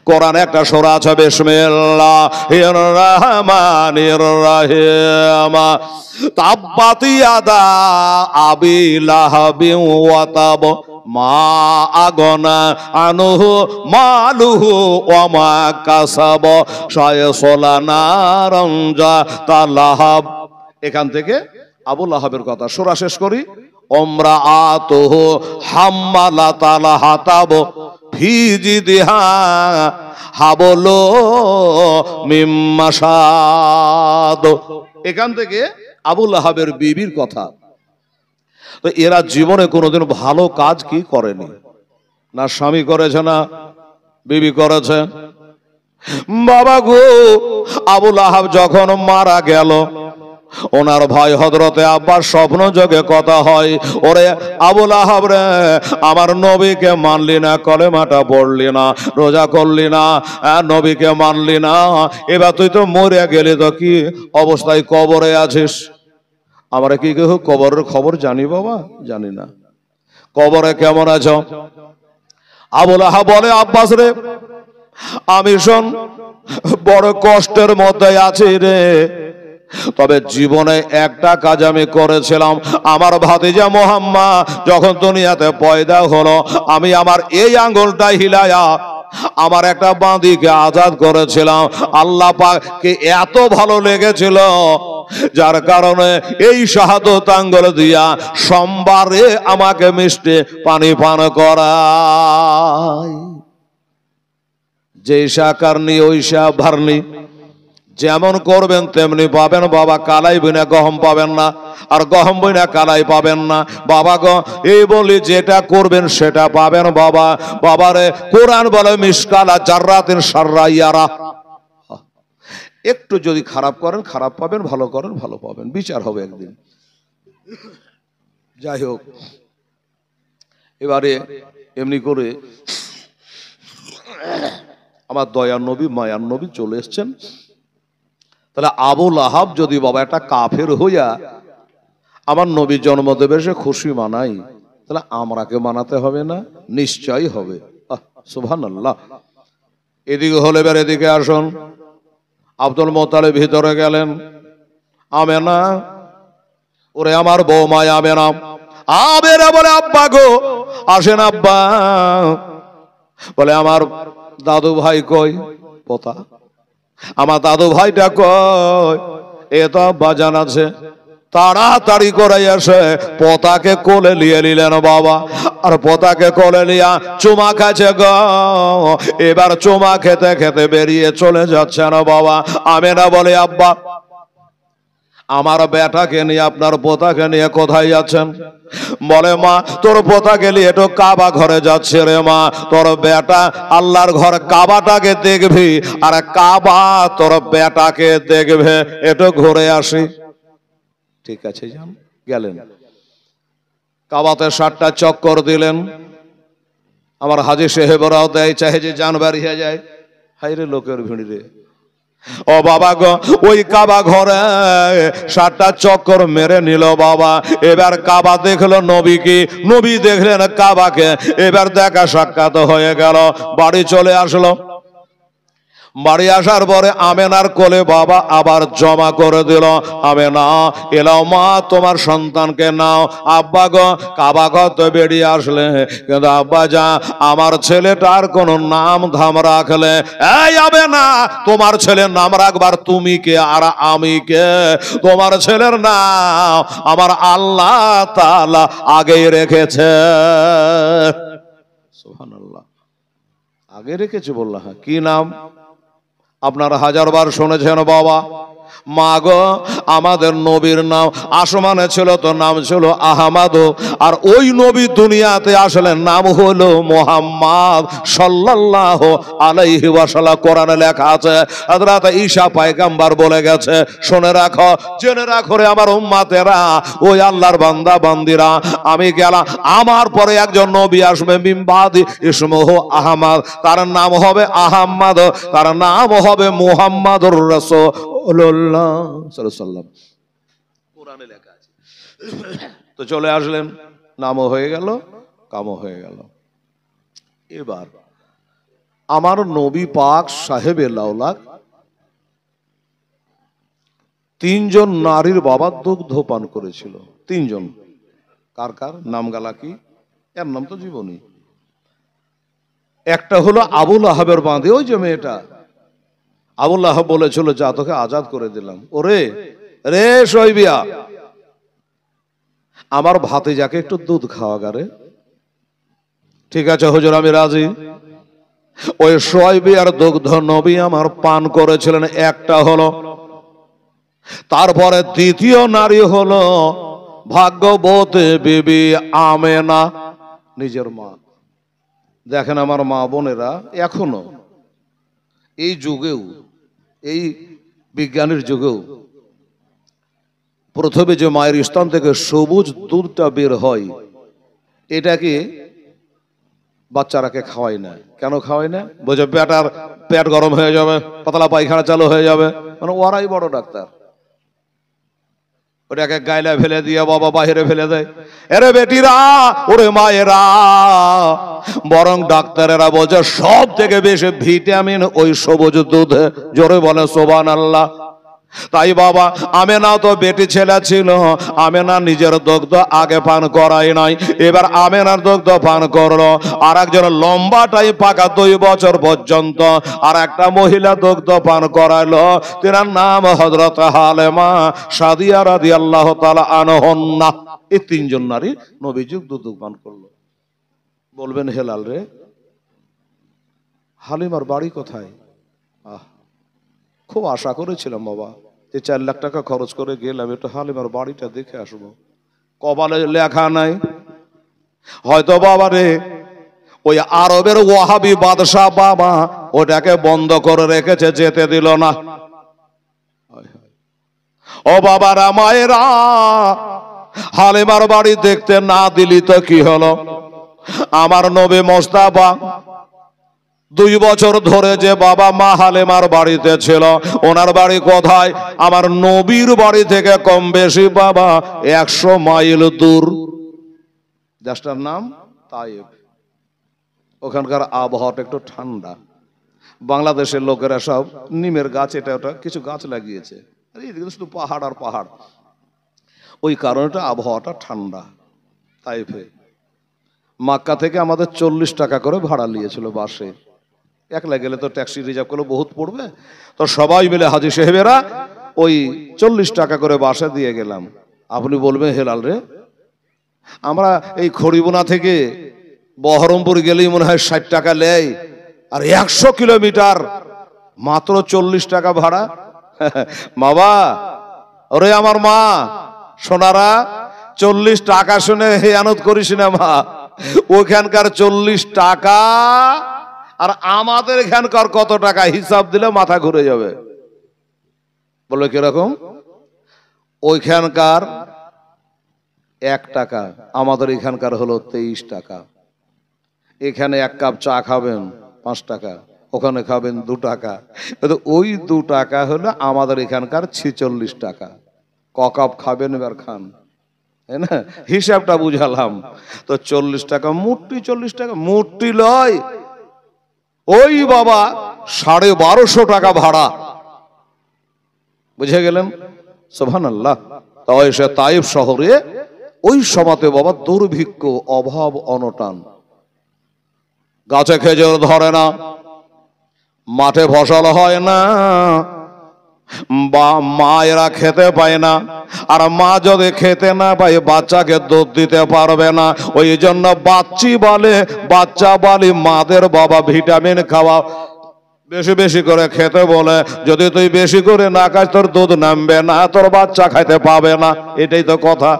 কোরআনে একটা সূরা আছে, বিসমিল্লাহির রহমানির রহিম, তাব্বাত ইয়াদা আবি লাহাবিন ওয়া তাব মা আগনা আনুহু মালুহু ওয়া মা কাসাব সায়াসলা নারান যাতা লাহাব। এখান থেকে আবু লাহাবের কথা। সূরা শেষ করি। আমরাআতুহু হাম্মালাতাল হাতাব ফি জিদিহা হাবলু মিন মাসাদ। এখান থেকে আবু লাহাবের বিবির কথা। তো এরা জীবনে কোনোদিন ভালো কাজ কি করেনি, না স্বামী করেছে না বিবি করেছে। বাবা গো, আবু লাহাব যখন মারা গেল, ওনার ভাই হযরতে আব্বাস স্বপ্ন যোগে কথা হয়, ওরে আবু লাহাব রে, আমার নবীকে মানলি না, কলেমাটা পড়লি না, রোজা করলি না, নবীকে মানলি না, এবার তুই তো মরে গেলি, তো কি অবস্থায় কবরে আছিস? আমরা কি কেউ কবরের খবর জানি বাবা? জানি না। কবরে কেমন আছো? আবু লাহাব বলে, আব্বাস রে, আমি শোন বড় কষ্টের মধ্যে আছি রে, তবে জীবনে একটা কাজ আমি করেছিলাম। আমার ভাতিজা মুহাম্মদ যখন দুনিয়াতে পয়দা হলো, আমি আমার এই আঙ্গুলটা হিলায়া আমার একটা বাঁদিকে আজাদ করেছিলাম। আল্লাহ পাককে এত ভালো লেগেছিল, যার কারণে এই শাহাদত আঙ্গুল দিয়া সোমবারে আমাকে মিষ্টি পানি পান করায়। যে শাকারনি ওই শাহ ভারনি, যেমন করবেন তেমনি পাবেন বাবা। কালাই বিনা গহম পাবেন না, আর গহম বিনা কালাই পাবেন না বাবা গো। এই বলি যেটা করবেন সেটা পাবেন বাবা। বাবারে কোরআন বলে মিসকালা জাররাতিন শাররা ইয়ারা। একটু যদি খারাপ করেন খারাপ পাবেন, ভালো করেন ভালো পাবেন, বিচার হবে একদিন। যাই হোক, এবারে এমনি করে আমার দয়ার নবী মায়ার নবী চলে এসছেন। তাহলে আবু লাহাব যদি বাবা একটা কাফের হইয়া আমার নবী জন্ম দেবে, সে খুশি মানাই, তাহলে আমরাকে মানাতে হবে না? নিশ্চয়ই হবে। সুবহানাল্লাহ। এদিকে হলে বের এদিকে আসুন। আব্দুল মুত্তালিব ভিতরে গেলেন। আমেনা, ওরে আমার বৌমায় আমেনা, আমেনা বলে, আব্বা গো আসেন আব্বা। বলে আমার দাদু ভাই কই? পোতা। আমার দাদু ভাইটা কই? এ তো আব্বা জানাচ্ছে। তাড়াতাড়ি করে এসে পোতাকে কোলে নিয়ে নিলেন বাবা। আর পোতাকে কোলে নিয়ে চুমা খাচ্ছে গো। এবার চুমা খেতে খেতে বেরিয়ে চলে যাচ্ছে না বাবা। আমেনা বলে, আব্বা আমার বেটাকে নিয়ে আপনার পোতাকে নিয়ে কোথায় যাচ্ছেন? বলে, মা তোর পোতাকে নিয়ে একটু কাবা ঘরে যাচ্ছে রে মা। তোর বেটা আল্লাহর ঘর কাবাটাকে দেখবি, আর কাবা তোর বেটাকে দেখবে, একটু ঘুরে আসি। ঠিক আছে যান। গেলেন কাবাতে 7টা চক্কর দিলেন। আমার হাজী সাহেবরাও দেয়, চাহে যে জান বাড়িয়ে যায়। হাইরে লোকের ভিড় রে। ও বাবা গো, ওই কাবা ঘরে 7টা চক্কর মেরে নিল বাবা। এবার কাবা দেখলো নবীকে, নবী দেখলেন কাবাকে। এবার দেখা সাক্ষাৎ হয়ে গেল। বাড়ি চলে আসলো। বাড়ি আসার পরে আমেনার কোলে বাবা আবার জমা করে দিল। আমেনা এলাও মা, তোমার সন্তানকে নাও। আব্বা গো কাবা ঘর তো বেরিয়ে আসলে, কিন্তু আব্বা যা আমার ছেলেটার কোন নাম ধাম রাখলে? এই আমেনা, তোমার ছেলের নাম রাখবার তুমি কে আর আমি কে? তোমার ছেলের নাম আমার আল্লাহ তাআলা আগেই রেখেছে। সুবহানাল্লাহ। আগে রেখেছে বললা? হ্যাঁ। কি নাম? আপনারা 1000বার শুনেছেন বাবা। মা গো, আমাদের নবীর নাম আসমানে ছিল তো নাম ছিল আহমদ, আর ওই নবী দুনিয়াতে আসলে নাম হলো মুহাম্মদ সাল্লাল্লাহু আলাইহি ওয়াসাল্লাম। কোরআনে লেখা আছে, হযরত ঈসা পয়গম্বর বলে গেছে, শুনে রাখো, জেনে রাখো রে আমার উম্মতেরা, ওই আল্লাহর বান্দা বান্দিরা, আমি গেলাম, আমার পরে একজন নবী আসবে মিন বাদি ইসমুহু আহমদ, তার নাম হবে আহমদ, তার নাম হবে মুহাম্মাদুর রাসূলুল্লাহ সাল্লাল্লাহু আলাইহি ওয়াসাল্লাম। কোরআনে লেখা আছে। তো চলে আসলেন, নামও হয়ে গেল, কামও হয়ে গেল। এবার আমার নবী পাক সাহেবে লাউলাক 3 জন নারীর বাবা দুগ্ধ পান করেছিল। 3 জন। কার কার নাম গালা কি? এর নাম তো জীবনী। একটা হলো আবুল আহাবের বাঁধে, ওই যে মেয়েটা আবুল আহাব বলেছিল যা তোকে আজাদ করে দিলাম। ওরে রে শোয়বিয়া, আমার ভাতিজাকে একটু দুধ খাওয়া গারে। ঠিক আছে হুজুর, আমি রাজি। ওই শোয়বিয়ার দুগ্ধ নবী আমার পান করেছিলেন। একটা হলো। তারপরে দ্বিতীয় নারী হলো ভাগ্যবতী বিবি আমেনা, নিজের মা। দেখেন আমার মা বোনেরা, এখনো এই যুগেও, এই বিজ্ঞানের যুগেও প্রথমে যে মায়ের স্তন থেকে সবুজ দুধটা বের হয়, এটাকে বাচ্চারাকে খাওয়ায় না। কেন খাওয়ায় না? বুঝে পেটার পেট গরম হয়ে যাবে, পাতলা পায়খানা চালু হয়ে যাবে, মানে ওরাই বড় ডাক্তার। ওটাকে গাইলা ফেলে দিয়ে বাবা বাহিরে ফেলে দেয়। এরে বেটিরা, ওরে মায়েরা, বরং ডাক্তারেরা বলছে সব থেকে বেশি ভিটামিন ওই সবুজ দুধে। জোরে বলে সুবহানাল্লাহ। তাই বাবা আমেনা তো বেটি ছেলে ছিল, আমেনা নিজের দুগ্ধ আগে পান করাই নাই, এবার আমেনার দুগ্ধ পান করলো। আর একজন লম্বাটাই পাকা 2 বছর পর্যন্ত আর একটা মহিলা দুগ্ধ পান করাইলো। তিনার নাম হযরত হালেমা সাদিয়া রাদিয়াল্লাহু তাআলা আনহা। এই 3 জন নারী নবীজি দুধ পান করলো। বলবেন হেলাল রে, হালিমার বাড়ি কোথায়? খুব আশা করেছিলাম বাবা যে 4 লাখ টাকা খরচ করে গেলাম, একটু হালিমার বাড়িটা দেখে আসবো। কপালে লেখা নাই। হয়তো বাবা রে ওই আরবের ওয়াহাবি বাদশাহ বাবা ওটাকে বন্ধ করে রেখেছে, যেতে দিল না। ও বাবারা মায়েরা, হালিমার বাড়ি দেখতে না দিলি তো কি হলো? আমার নবী মোস্তাফা 2 বছর ধরে যে বাবা মা হালিমার বাড়িতে ছিল, ওনার বাড়ি কোথায়? আমার নবীর বাড়ি থেকে কম বেশি বাবা 100 মাইল দূর। দেশটার নাম তায়েফ। ওখানকার আবহাওয়াটা একটু ঠান্ডা। বাংলাদেশের লোকেরা সব নিমের গাছ এটা ওটা কিছু গাছ লাগিয়েছে, শুধু পাহাড় আর পাহাড়। ওই কারণে আবহাওয়াটা ঠান্ডা। তাইফে মক্কা থেকে আমাদের 40 টাকা করে ভাড়া নিয়েছিল বাসে। একলা গেলে তো ট্যাক্সি রিজার্ভ করলে বহুত পড়বে, তো সবাই মিলে হাজী সাহেবেরা ওই 40 টাকা করে বাসে দিয়ে গেলাম। আপনি বলবেন হেলাল রে, আমরা এই খড়িবোনা থেকে বহরমপুর গেলেই মনে হয় 60 টাকা নেয়, আর 100 কিলোমিটার মাত্র 40 টাকা ভাড়া। বাবা ওরে আমার মা সোনারা, 40 টাকা শুনে হেয়ানত করিস না মা। ওখানকার 40 টাকা আর আমাদের এখানকার কত টাকা হিসাব দিলে মাথা ঘুরে যাবে। বলে কিরকম? ওইখানকার 1 টাকা, আমাদের এখানকার হলো 23 টাকা। এখানে 1 কাপ চা খাবেন 5 টাকা, ওখানে খাবেন 2 টাকা। ওই 2 টাকা হলো আমাদের এখানকার 46 টাকা। ক কাপ খাবেন এবার খান, তাই না? হিসাবটা বুঝালাম। তো 40 টাকা মুট্টি, 40 টাকা মুট্টি লয়, ওই বাবা 1250 টাকা ভাড়া। বুঝে গেলেন? সুবহানাল্লাহ। তাই সে তাইফ শহরে ওই সময়তে বাবা দুর্ভিক্ষ, অভাব, অনটন। গাছে খেজুর ধরে না, মাঠে ফসল হয় না, বা মায়েরা খেতে পায় না। আর মা যদি খেতে না পায় বাচ্চাকে দুধ দিতে পারবে না। ওই জন্য বাচ্চা বলে মাদের বাবা ভিটামিন খাওয়া, বেশি বেশি করে খেতে বলে। যদি তুই বেশি করে না খাস তোর দুধ নামবে না, তোর বাচ্চা খাইতে পাবে না। এটাই তো কথা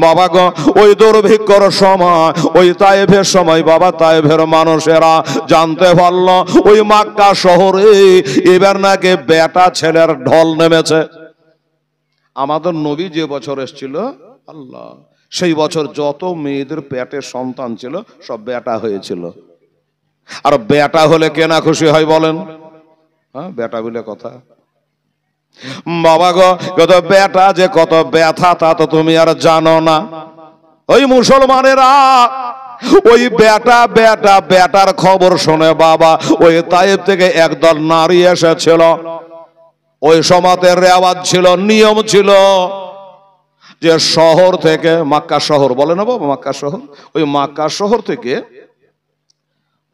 বাবা গো। ওই দুর্ভিক্ষর সময়, ওই তায়েফের সময় বাবা তায়েফের মানুষেরা জানতে পারলো ওই মক্কা শহরে এবার নাকি বেটা ছেলের ঢল নেমেছে। আমাদের নবী যে বছর এসেছিল আল্লাহ, সেই বছর যত মেয়েদের পেটে সন্তান ছিল সব বেটা হয়েছিল। আর বেটা হলে কেনা খুশি হয় বলেন? হ্যাঁ, বেটা বলে কথা। বাবা গো, কত বেটা যে কত ব্যথা তা তো তুমি আর জানো না। ওই মুসলমানেরা ওই বেটার খবর শুনে বাবা ওই তায়েফ থেকে একদল নারী এসেছিল। ওই সমাজের রেওয়াজ ছিল, নিয়ম ছিল, যে শহর থেকে, মক্কা শহর বলে না বাবা, মক্কা শহর, ওই মক্কা শহর থেকে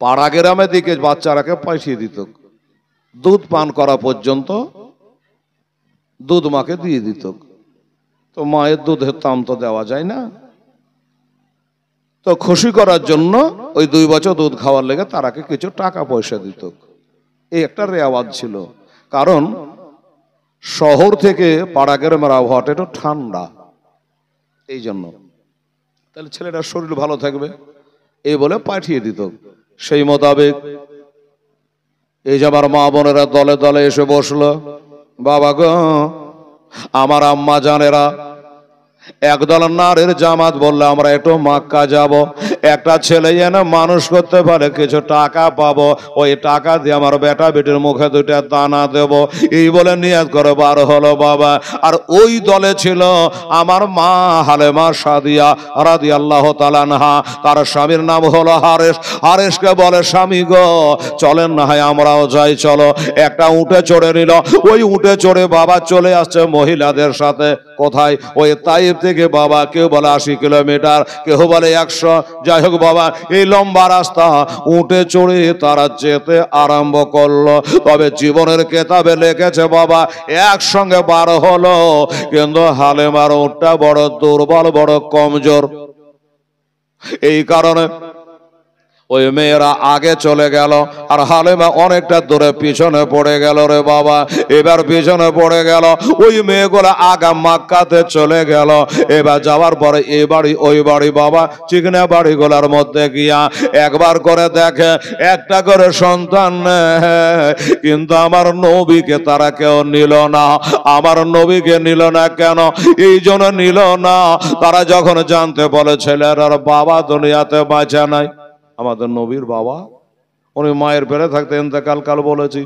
পাড়া গ্রামের দিকে বাচ্চারাকে পাঠিয়ে দিত। দুধ পান করা পর্যন্ত দুধ মাকে দিয়ে দিত। তো মায়ের দুধের দাম তো দেওয়া যায় না, তো খুশি করার জন্য ওই 2 বছর দুধ খাওয়ার লেগে তারাকে কিছু টাকা পয়সা দিত। এই একটা রেওয়াজ ছিল, কারণ শহর থেকে পাড়া গ্রামের আবহাওয়াটা একটু ঠান্ডা, এই জন্য তাহলে ছেলেটার শরীর ভালো থাকবে এই বলে পাঠিয়ে দিত। সেই মোতাবেক এই যে আমার মা বোনেরা দলে দলে এসে বসলো। বাবা গো, আমার আম্মা জানেরা একদল নারীর জামাত বললে আমরা একটু মক্কা যাব, একটা ছেলে যেন মানুষ করতে পারে কিছু টাকা পাবো, ওই টাকা দিয়ে আমার বেটা বেটির মুখে 2টা দানা দেব, এই বলে নিয়ত করে বার হলো বাবা। আর ওই দলে ছিল আমার মা হালেমা সাদিয়া রাদিয়াল্লাহু তাআলা আনহা, তার স্বামীর নাম হলো হারেস। হারেসকে বলে, স্বামী গো চলেন না হয় আমরাও যাই, চলো। একটা উটে চড়ে নিল, ওই উটে চড়ে বাবা চলে আসছে মহিলাদের সাথে। কোথায়? ওই তাইফ থেকে বাবা, কেউ বলে 80 কিলোমিটার, কেউ বলে 100, যাই হোক বাবা এই লম্বা রাস্তা উঠে চড়ে তারা যেতে আরম্ভ করলো। তবে জীবনের কেতাবে লিখেছে বাবা একসঙ্গে বার হলো, কিন্তু হালেমার উটটা বড় দুর্বল, বড় কমজোর। এই কারণে ওই মেয়েরা আগে চলে গেল, আর হালেমা অনেকটা দূরে পিছনে পড়ে গেল রে বাবা। এবার পিছনে পড়ে গেল, ওই মেয়েগুলো আগা মক্কাতে চলে গেল। এবার যাওয়ার পরে এই বাড়ি ওই বাড়ি বাবা, চিকনা বাড়িগুলোর মধ্যে গিয়া একবার করে দেখে একটা করে সন্তান, কিন্তু আমার নবীকে তারা কেউ নিল না। আমার নবীকে নিল না কেন? এই জন্য নিল না, তারা যখন জানতে বলে ছেলের আর বাবা দুনিয়াতে বাঁচা নাই। আমাদের নবীর বাবা উনি মায়ের পেটে থাকতে ইন্তেকাল কাল বলেছি।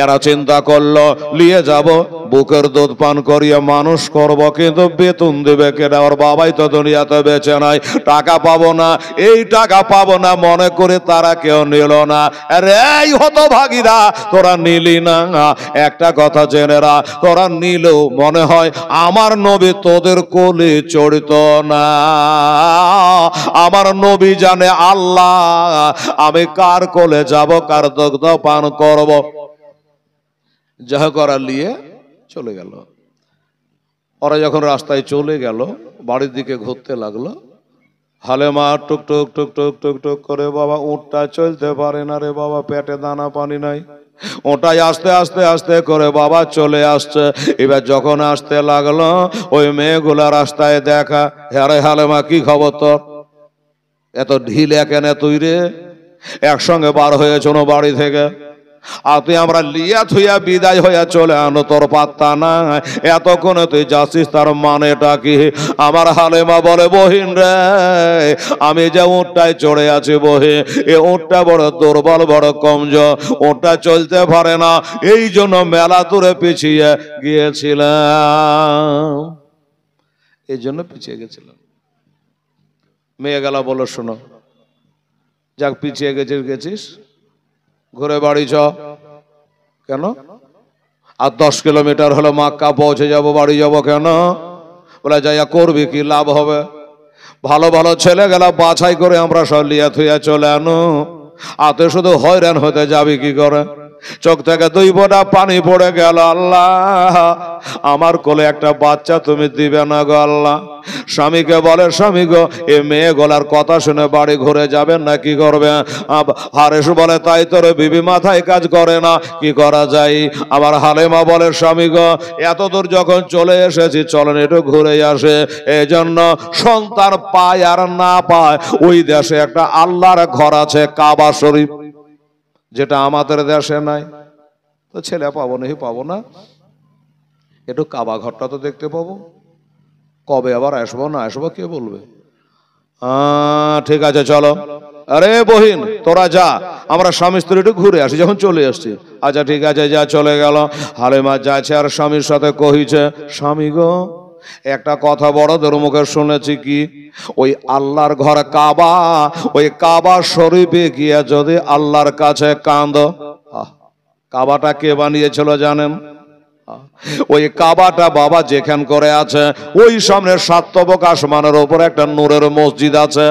এরা চিন্তা করলো নিয়ে যাব, বুকের দুধ পান করিয়ে মানুষ করব, কিন্তু বেতন দেবে কেন? ওর বাবাই তো দুনিয়াতে বেঁচে নাই, টাকা পাবো না, এই টাকা পাবো না মনে করে তারা কেউ নিল না। আরে এই হতভাগীরা, তোরা নিলি না, একটা কথা জেনে রা, তোরা নিলেও মনে হয় আমার নবী তোদের কোলে চড়িত না। আমার নবী জানে আল্লাহ আমি কার কোলে যাব, কার দুগ্ধ পান করব। যা করার নিয়ে চলে গেল। ওরা যখন রাস্তায় চলে গেল, বাড়ির দিকে ঘুরতে লাগলো। হালেমা টুক টুক টুক টুক টুক টুক করে বাবা উটটা চলতে পারে না রে বাবা, পেটে দানা পানি নাই। ওটাই আস্তে আস্তে আস্তে করে বাবা চলে আসছে। এবার যখন আসতে লাগলো, ওই মেয়েগুলা রাস্তায় দেখা, আরে হালেমা কি খবর তোর, এত ঢিলে কেন তুই রে? একসঙ্গে বার হয়েছ বাড়ি থেকে, আর তুই আমরা লিয়া থুইয়া বিদায় হইয়া চলে আনো, তোর পাত্তা না। এতক্ষণে তুই যাচ্ছিস, তার মানেটা কি? আমার হালেমা বলে, বহিন রে আমি যে উটটায় চড়ে আছি বহে, এ উটটা বড় দুর্বল, বড় কমজোর, উটটা চলতে পারে না, এই জন্য মেলা দূরে পিছিয়ে গিয়েছিলাম, এই জন্য পিছিয়ে গেছিলাম। মেয়ে গেলা বলো, শোনো যাক পিছিয়ে গেছিস, ঘুরে বাড়ি চ। কেন? আর 10 কিলোমিটার হলো মক্কা পৌঁছে যাব, বাড়ি যাব কেন? বলে যাইয়া করবি কি, লাভ হবে? ভালো ভালো ছেলে গেলা বাছাই করে আমরা সব লিয়া থুইয়া চলে আনো, আতে শুধু হয়রান হতে যাবি কি করে? চোখ থেকে 2 ফোঁটা পানি পড়ে গেল। আল্লাহ আমার কোলে একটা বাচ্চা তুমি দিবে না গো আল্লাহ। স্বামীকে বলে, স্বামী গো এ মেয়ে গলার কথা শুনে বাড়ি ঘুরে যাবেন না, কি করবে? হারেস বলে, তাই তোর বিবি মাথায় কাজ করে না, কি করা যায়? আবার হালেমা বলে, স্বামী গো এত দূর যখন চলে এসেছি, চলেন একটু ঘুরে আসে। এই জন্য সন্তান পায় আর না পায়, ওই দেশে একটা আল্লাহর ঘর আছে কাবা শরীফ, যেটা আমাদের দেশে নাই। তো ছেলে পাবো না, একটু কাবা ঘরটা তো দেখতে পাবো। কবে আবার আসবো না আসবো কে বলবে? ঠিক আছে চলো। আরে বহিন তোরা যা, আমরা স্বামী স্ত্রী একটু ঘুরে আসি, যখন চলে আসছি। আচ্ছা ঠিক আছে যা, চলে গেল। হালেমা যাচ্ছে আর স্বামীর সাথে কহিছে, স্বামী গো একটা কথা বড়দের মুখে শুনেছি, কি ওই আল্লাহর ঘর কাবা, ওই কাবা শরীফে গিয়ে যদি আল্লাহর কাছে কাঁদ। কাবাটা কে বানিয়েছিল জানেন? ওই কাবাটা বাবা যেখান করে আছে ওই সামনে সাতবক আসমানের উপর একটা নূরের মসজিদ আছে,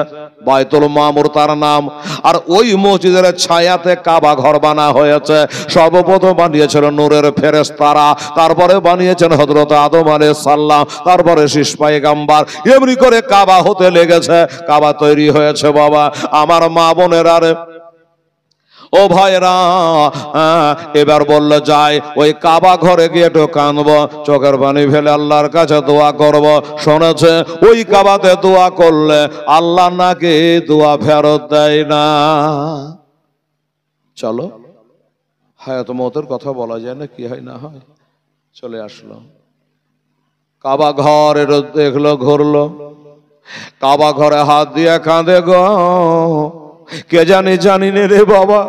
বাইতুল মামুর তার নাম। আর ওই মসজিদের ছায়াতে কাবা ঘর বানা হয়েছে। সর্বপ্রথম বানিয়েছিল নূরের ফেরেশতারা, তারপরে বানিয়েছেন হযরত আদম আলাইহিস সালাম, তারপরে শীষ পয়গম্বর। এমনি করে কাবা হতে লেগেছে, কাবা তৈরি হয়েছে বাবা। আমার মা বোনেরা রে, ও ভাইরা, এবার বললো যাই ওই কাবা ঘরে গিয়ে একটু কাঁদবো, চোখের পানি ফেলে আল্লাহর কাছে দোয়া করব। শুনেছে ওই কাবাতে দোয়া করলে আল্লাহ নাকি দোয়া ফেরত দেয় না। চলো, হায়াত মওতের কথা বলা যায় না, কি হয় না হয়। চলে আসলো কাবা ঘরে, দেখলো ঘুরলো, কাবা ঘরে হাত দিয়ে কাঁদে গো। কে জানি নে রে বাবা,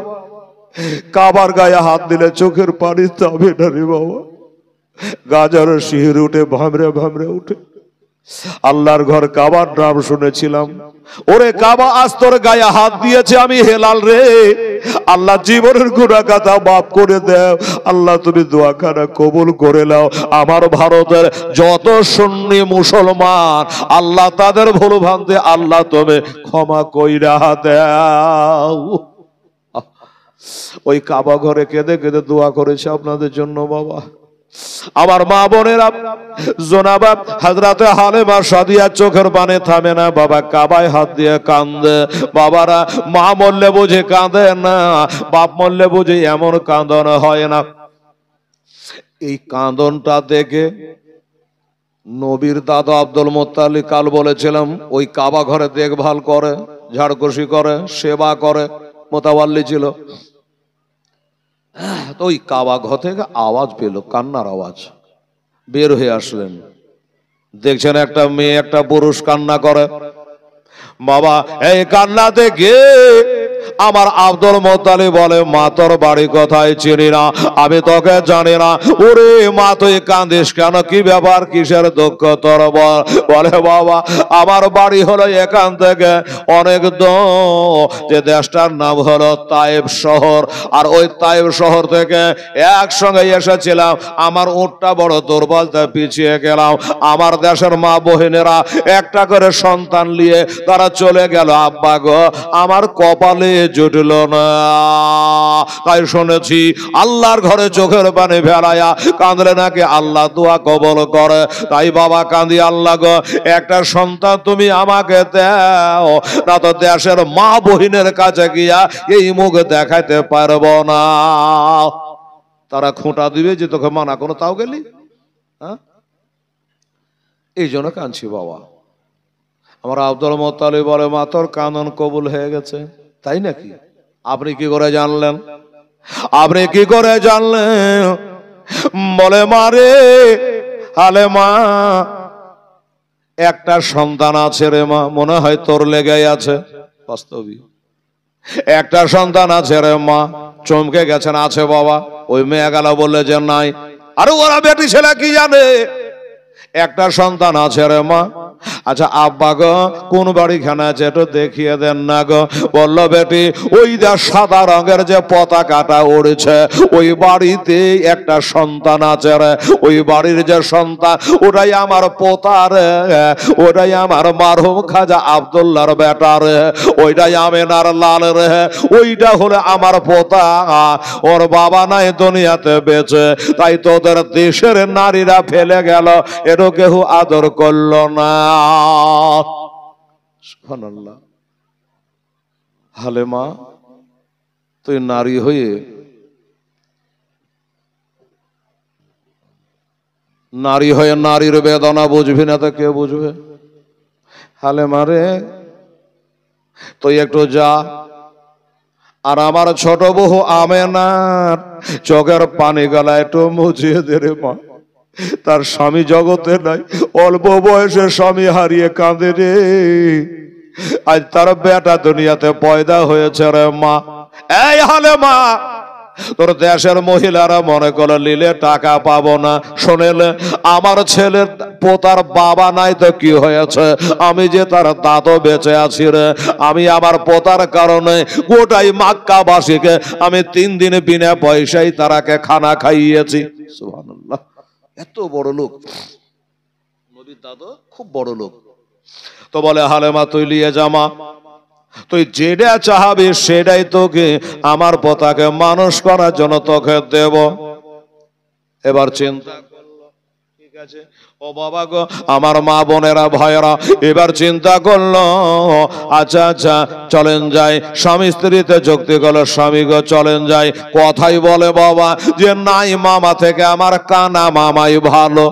কাবার গায়ে হাত দিলে চোখের পানি থামে না রে বাবা। গাজার শিহর উঠে, ভামরে ভামরে উঠে। আল্লাহর ঘর কাবার নাম শুনেছিলাম, ওরে কাবা আজ তোর গায়ে হাত দিয়েছে আমি হেলাল রে, আল্লাহ জীবনের গুনাহ কথা মাফ করে দাও। আল্লাহ তুমি দোয়াখানা কবুল করে নাও। আমার ভারতের যত সুন্নি মুসলমান, আল্লাহ তাদের ভুল ভ্রান্তি আল্লাহ তুমি ক্ষমা কইরা দাও। ওই কাবা ঘরে কেঁদে কেঁদে দোয়া করেছে আপনাদের জন্য বাবা। আমার মা বোনেরা, জনাব হযরত হালিমা সাদিয়া চোখের পানি থামে না বাবা, কাবায় হাত দিয়ে কাঁদে। বাবারা, মা মরলে বুঝে কাঁদে না, বাপ মরলে বুঝে এমন কাঁদন হয় না। এই কাঁদনটা দেখে নবীর দাদা আব্দুল মুত্তালিব কাল বলেছিলাম, ওই কাবা ঘরে দেখভাল করে, ঝাড়কুশি করে, সেবা করে, মোতাওয়াল্লি ছিল। তো ওই কাবা ঘর থেকে আওয়াজ পেল, কান্নার আওয়াজ। বের হয়ে আসলেন, দেখছেন একটা মেয়ে একটা পুরুষ কান্না করে। বাবা এই কান্না দেখে আমার আব্দুল মুত্তালিব বলে, মা তোর বাড়ি কোথায় চিনি না, আমি তোকে জানি না। ওরে মা তুই কাঁদিস কেন, কি ব্যাপার, কিসের দুঃখ তোর বলে? বাবা আমার বাড়ি হলো এখান থেকে অনেক দূর, যে দেশটার নাম হলো তায়েব শহর। আর ওই তায়েব শহর থেকে একসঙ্গে এসেছিলাম, আমার উটটা বড় দুর্বল, তাই পিছিয়ে গেলাম। আমার দেশের মা বহিনেরা একটা করে সন্তান নিয়ে তারা চলে গেল। আব্বা গো আমার কপালে জুটল না, তাই শুনেছি আল্লাহর ঘরে চোখের পানি ফেলায়া কাঁদলে নাকি আল্লাহ দোয়া কবুল করে। তাই বাবা কাঁদি, আল্লাহ গো একটা সন্তান তুমি আমাকে দাও, না তো দেশের মা বহিনের কাছে গিয়া এই মুখ দেখাইতে পারবো না। তারা খুঁটা দিবে যে তোকে মানা কোনো, তাও গেলি। হ্যাঁ, এই জন্য কাঁদছি বাবা। আমার আব্দুল মুত্তালিব বলে, মা তোর কানন কবুল হয়ে গেছে। তাই নাকি? আপনি কি করে জানলেন? আপনি কি করে জানলেন? বলে মারে হালেমা একটা সন্তান আছে রে মা, মনে হয় তোর লেগেই আছে। বাস্তবিক একটা সন্তান আছে রে মা। চমকে গেছেন, আছে বাবা। ওই মেয়ে গেল বললে যে নাই। আরে ওরা বেটি ছেলে কি জানে, একটা সন্তান আছে রে মা। আচ্ছা আব্বা গো কোন বাড়িখানে আছে একটু দেখিয়ে দেন না গো। বললো বেটি ওই যে সাদা রঙের যে পতাকাটা উড়েছে ওই বাড়িতে একটা সন্তান আছে রে। ওই বাড়ির যে সন্তান ওটাই আমার পোতা রে, ওটাই আমার মারহুম খাজা আব্দুল্লাহর বেটা রে, ওইটাই আমেনার লাল রে, ওইটা হলে আমার পোতা। ওর বাবা নাই দুনিয়াতে বেঁচে, তাই তোদের দেশের নারীরা ফেলে গেল, এরও কেউ আদর করলো না। সুবহানাল্লাহ। হালেমা তুই নারী হয়ে নারীর বেদনা বুঝবি না তো কে বুঝবে? হালেমা রে তুই একটু যা, আর আমার ছোট বউ আমেনার চোখের পানি গলা একটু মুছিয়ে দে রে মা। তার স্বামী জগতে নাই, অল্প বয়সে স্বামী হারিয়ে কাঁদে রে। আজ তার বেটা দুনিয়াতে পয়দা হয়েছে রে মা। এই হালেমা তোর দেশের মহিলারা মনে করে নিলে টাকা পাবো না, শোনেলে আমার ছেলের পোতার বাবা নাই তো কি হয়েছে, আমি যে তার দাদু বেঁচে আছি রে। আমি আমার পোতার কারণে গোটাই মক্কাবাসীকে আমি 3 দিন বিনা পয়সায় তারাকে খানা খাইয়েছি। সুবহানাল্লাহ। এত বড় লোক, নবীর দাদু খুব বড় লোক। তো বলে হালেমা তুই নিয়ে জামা, তুই যেটা চাহাবি সেটাই তোকে আমার পতাকে মানুষ করার জন্য তোকে দেব। এবার চিন্তা করলো, ঠিক আছে ও বাবা গো, আমার মা বোনেরা ভাইয়েরা, এবার চিন্তা করলো আচ্ছা আচ্ছা চলেন যাই। স্বামী স্ত্রীতে যুক্তি করলো, স্বামী গো চলেন যাই। কথাই বলে বাবা যে নাই মামা থেকে আমার কানা মামাই ভালো,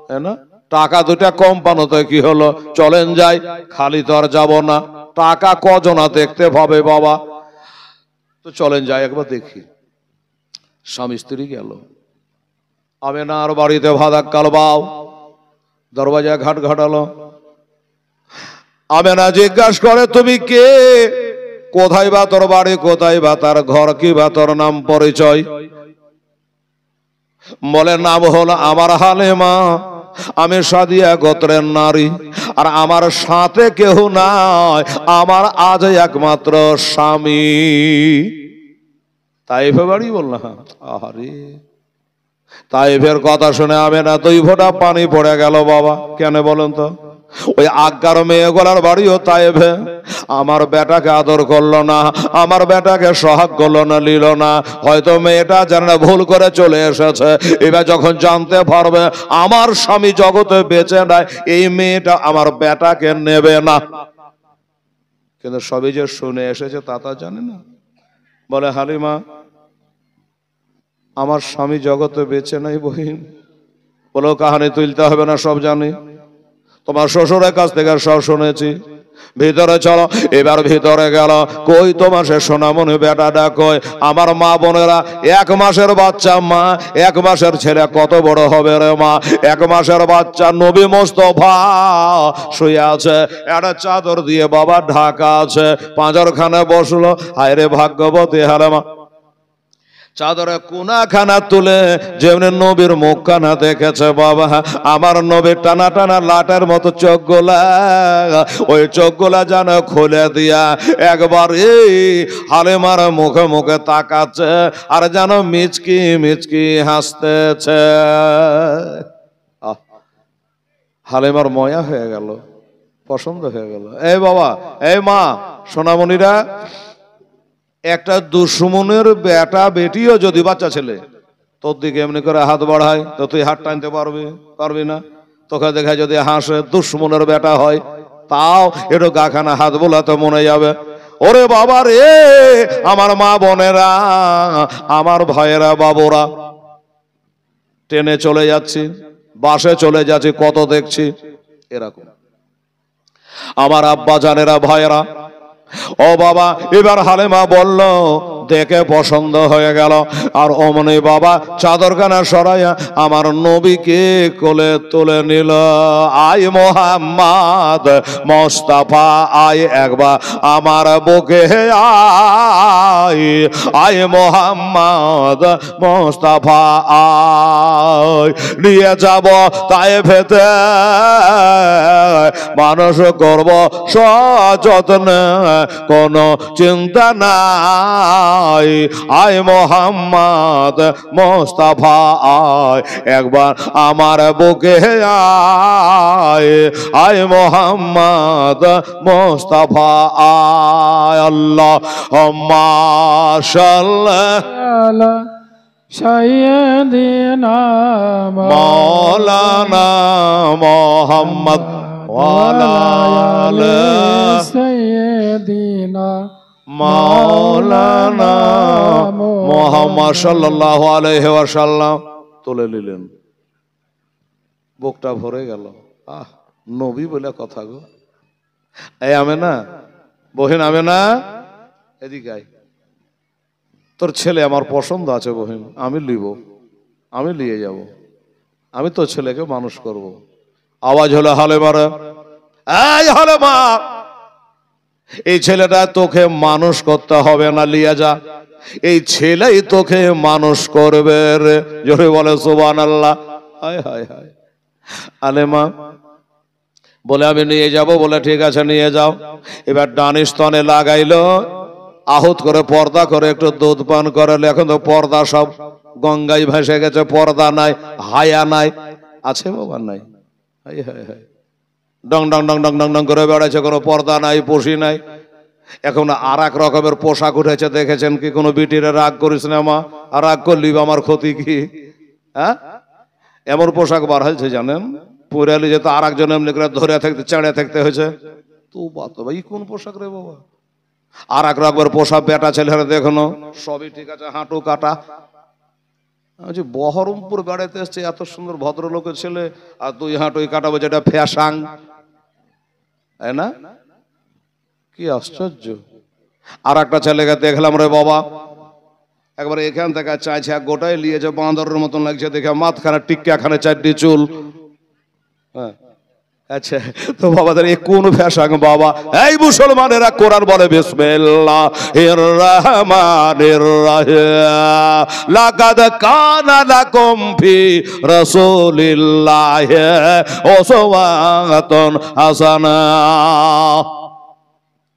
তাই না? টাকা দুটা কম পানোতে কি হলো, চলেন যাই। খালি তো আর যাবো না, টাকা কজনা দেখতে পাবে বাবা, তো চলেন যাই একবার দেখি। স্বামী স্ত্রী গেল। আমেনার বাড়িতে ভাদাক্কাল বাও, দরওয়াজা ঘাট ঘাটালো। আমেনা জিজ্ঞাসা করে তুমি কে, কোথায় বা তোর বাড়ি, কোথায় বা তার ঘর, কি বা তোর নাম পরিচয়? বলে নাম হলো আমার হালেমা, আমি সাদিয়া গোত্রের নারী, আর আমার সাথে কেউ নাই, আমার আজ একমাত্র স্বামী। তাইফে বাড়ি বললাম। আহারে, তাইফের কথা শুনে আমেনা দুই ফোঁটা পানি পড়ে গেল বাবা। কেন বলেন তো? ওই আজ্ঞার মেয়েগুলার বাড়িও তাইফে। আমার বেটাকে আদর করলো না, আমার বেটাকে সোহাগ করলো না, নিল না। হয়তো মেয়েটা জানে না ভুল করে চলে এসেছে, এবার যখন জানতে পারবে আমার স্বামী জগতে বেঁচে নাই, এই মেয়েটা আমার বেটাকে নেবে না। কিন্তু সবই যে শুনে এসেছে তা তা জানে না। বলে হালিমা আমার স্বামী জগতে বেঁচে নাই বহিন। বলো কাহানি তুলতে হবে না, সব জানি, তোমার শ্বশুরের কাছ থেকে সব শুনেছি। ভিতরে চলো। এবার ভিতরে গেল। কই তোমার সে সোনামণি বেটাটা কই? আমার মা বোনেরা, 1 মাসের বাচ্চা মা, 1 মাসের ছেলে কত বড় হবে রে মা? 1 মাসের বাচ্চা নবী মোস্তফা শুয়ে আছে, একটা চাদর দিয়ে বাবা ঢাকা আছে, পাঁজরখানে বসলো। হায় রে ভাগ্যবতী হালেমা, চাদরে কোনাখানা তুলে যেমনি নবীর মুখখানা দেখেছে বাবা, আমার নবীর টানা টানা লাটের মতো চোখগুলা, ওই চোখগুলা যেন খুলে দিয়া একবার এই হালেমার মুখে মুখে তাকাচ্ছে, আর যেন মিচকি মিচকি হাসতেছে। হালেমার ময়া হয়ে গেল, পছন্দ হয়ে গেল। এই বাবা, এই মা, সোনামণিরা, একটা দুশ্মনের বেটা বেটিও যদি বাচ্চা ছেলে তোর দিকে এমনি করে হাত বাড়ায়, তো তুই হাত টানতে পারবি না। তোকে দেখা যদি হাসে, দুশ্মনের বেটা হয়, তাও একটু গাখানা হাত বোলাতে মনে যাবে। ওরে বাবা রে, আমার মা বোনেরা, আমার ভাইয়েরা, বাবুরা, ট্রেনে চলে যাচ্ছি, বাসে চলে যাচ্ছি, কত দেখছি এরকম। আমার আব্বা জানেরা, ভাইয়েরা, ও বাবা, এবার হালেমা বলল দেখে পছন্দ হয়ে গেল, আর অমনি বাবা চাদরখানা সরাইয়া আমার নবীকে কোলে তুলে নিল। আয় মোহাম্মদ মোস্তফা আয়, একবার আমার বুকে আয়, আয় মোহাম্মদ মোস্তফা আয়, নিয়ে যাব তায়েফেতে, মানুষ করব সযত্নে, কোনো চিন্তা নাই। আয় মোহাম্মদ মোস্তফা আয়, একবার আমার বুকে আয়, আয় মোহাম্মদ মোস্তফা আয়। আল্লাহুম্মা সাল্লি সাইয়্যিদিনা মাওলানা মুহাম্মদ ওয়ালা আলি সাইয়্যিদিনা মাওলানা মুহাম্মদ সাল্লাল্লাহু আলাইহি ওয়াসাল্লাম তুলে নিলেন। বুকটা ভরে গেল। আহ, নবী বলে কথা গো। এই আমেনা, বহিন আমেনা, এদিকে আয়। তোর ছেলে আমার পছন্দ আছে বহিন, আমি লিব, আমি নিয়ে যাব, আমি তোর ছেলেকে মানুষ করব। আওয়াজ হলো হালেমার, এই হালেমা, এই ছেলেটা তোকে মানুষ করতে হবে না, লিয়ে যা, এই ছেলেই তোকে মানুষ করবে রে। জোরে বলে সুবহানাল্লাহ। হায় হায় হায়। আলেমা বলে আমি নিয়ে যাব, বলে ঠিক আছে নিয়ে যাও। এবার ডান স্তনে লাগাইলো, আহুত করে পর্দা করে একটু দুধ পান করালে। এখন তো পর্দা সব গঙ্গায় ভেসে গেছে, পর্দা নাই, হায়া নাই, আছে বাবা? নাই। High high high, Dong Dong Dong Dong Dong Dong করে বেড়াচ্ছে, কোনো পর্দা নাই, পশি নাই। এখন আর এক রকমের পোশাক উঠেছে, দেখেছেন কি? কোনো বিটিরে রাগ করিস না মা, আর রাগ করলি আমার ক্ষতি কি? হ্যাঁ, এমন পোশাক বার হয়েছে জানেন, পুরালি যেত আর একজন এমনি করে ধরে থাকতে, চেড়ে থাকতে হয়েছে। তো বাত ভাই, কোন পোশাক রে বাবা? আর এক রকমের পোশাক বেটা ছেলেরা দেখনো, সবই ঠিক আছে, হাঁটু কাটা। বহরমপুর বেড়াতে এসছে এত সুন্দর ভদ্রলোকের ছেলে, আর তুই হাঁটুই কাটাবো, যেটা ফ্যাশন, তাই না? কি আশ্চর্য। আর একটা ছেলেকে দেখলাম রে বাবা, একবার এখান থেকে চাইছে, গোটাই নিয়েছে, বাঁদরের মতন লাগছে দেখে, মাঝখানে টিক্কাখানে 4টি চুল। হ্যাঁ, আচ্ছা, তো বাবাদের এ কোন ফ্যাশন বাবা? এই মুসলমানেরা কোরআন বলে বিসমিল্লাহির রহমানির রহিম, লাকাদ কানা লাকুম ফি রাসূলিল্লাহি উসওয়াতুন হাসানা।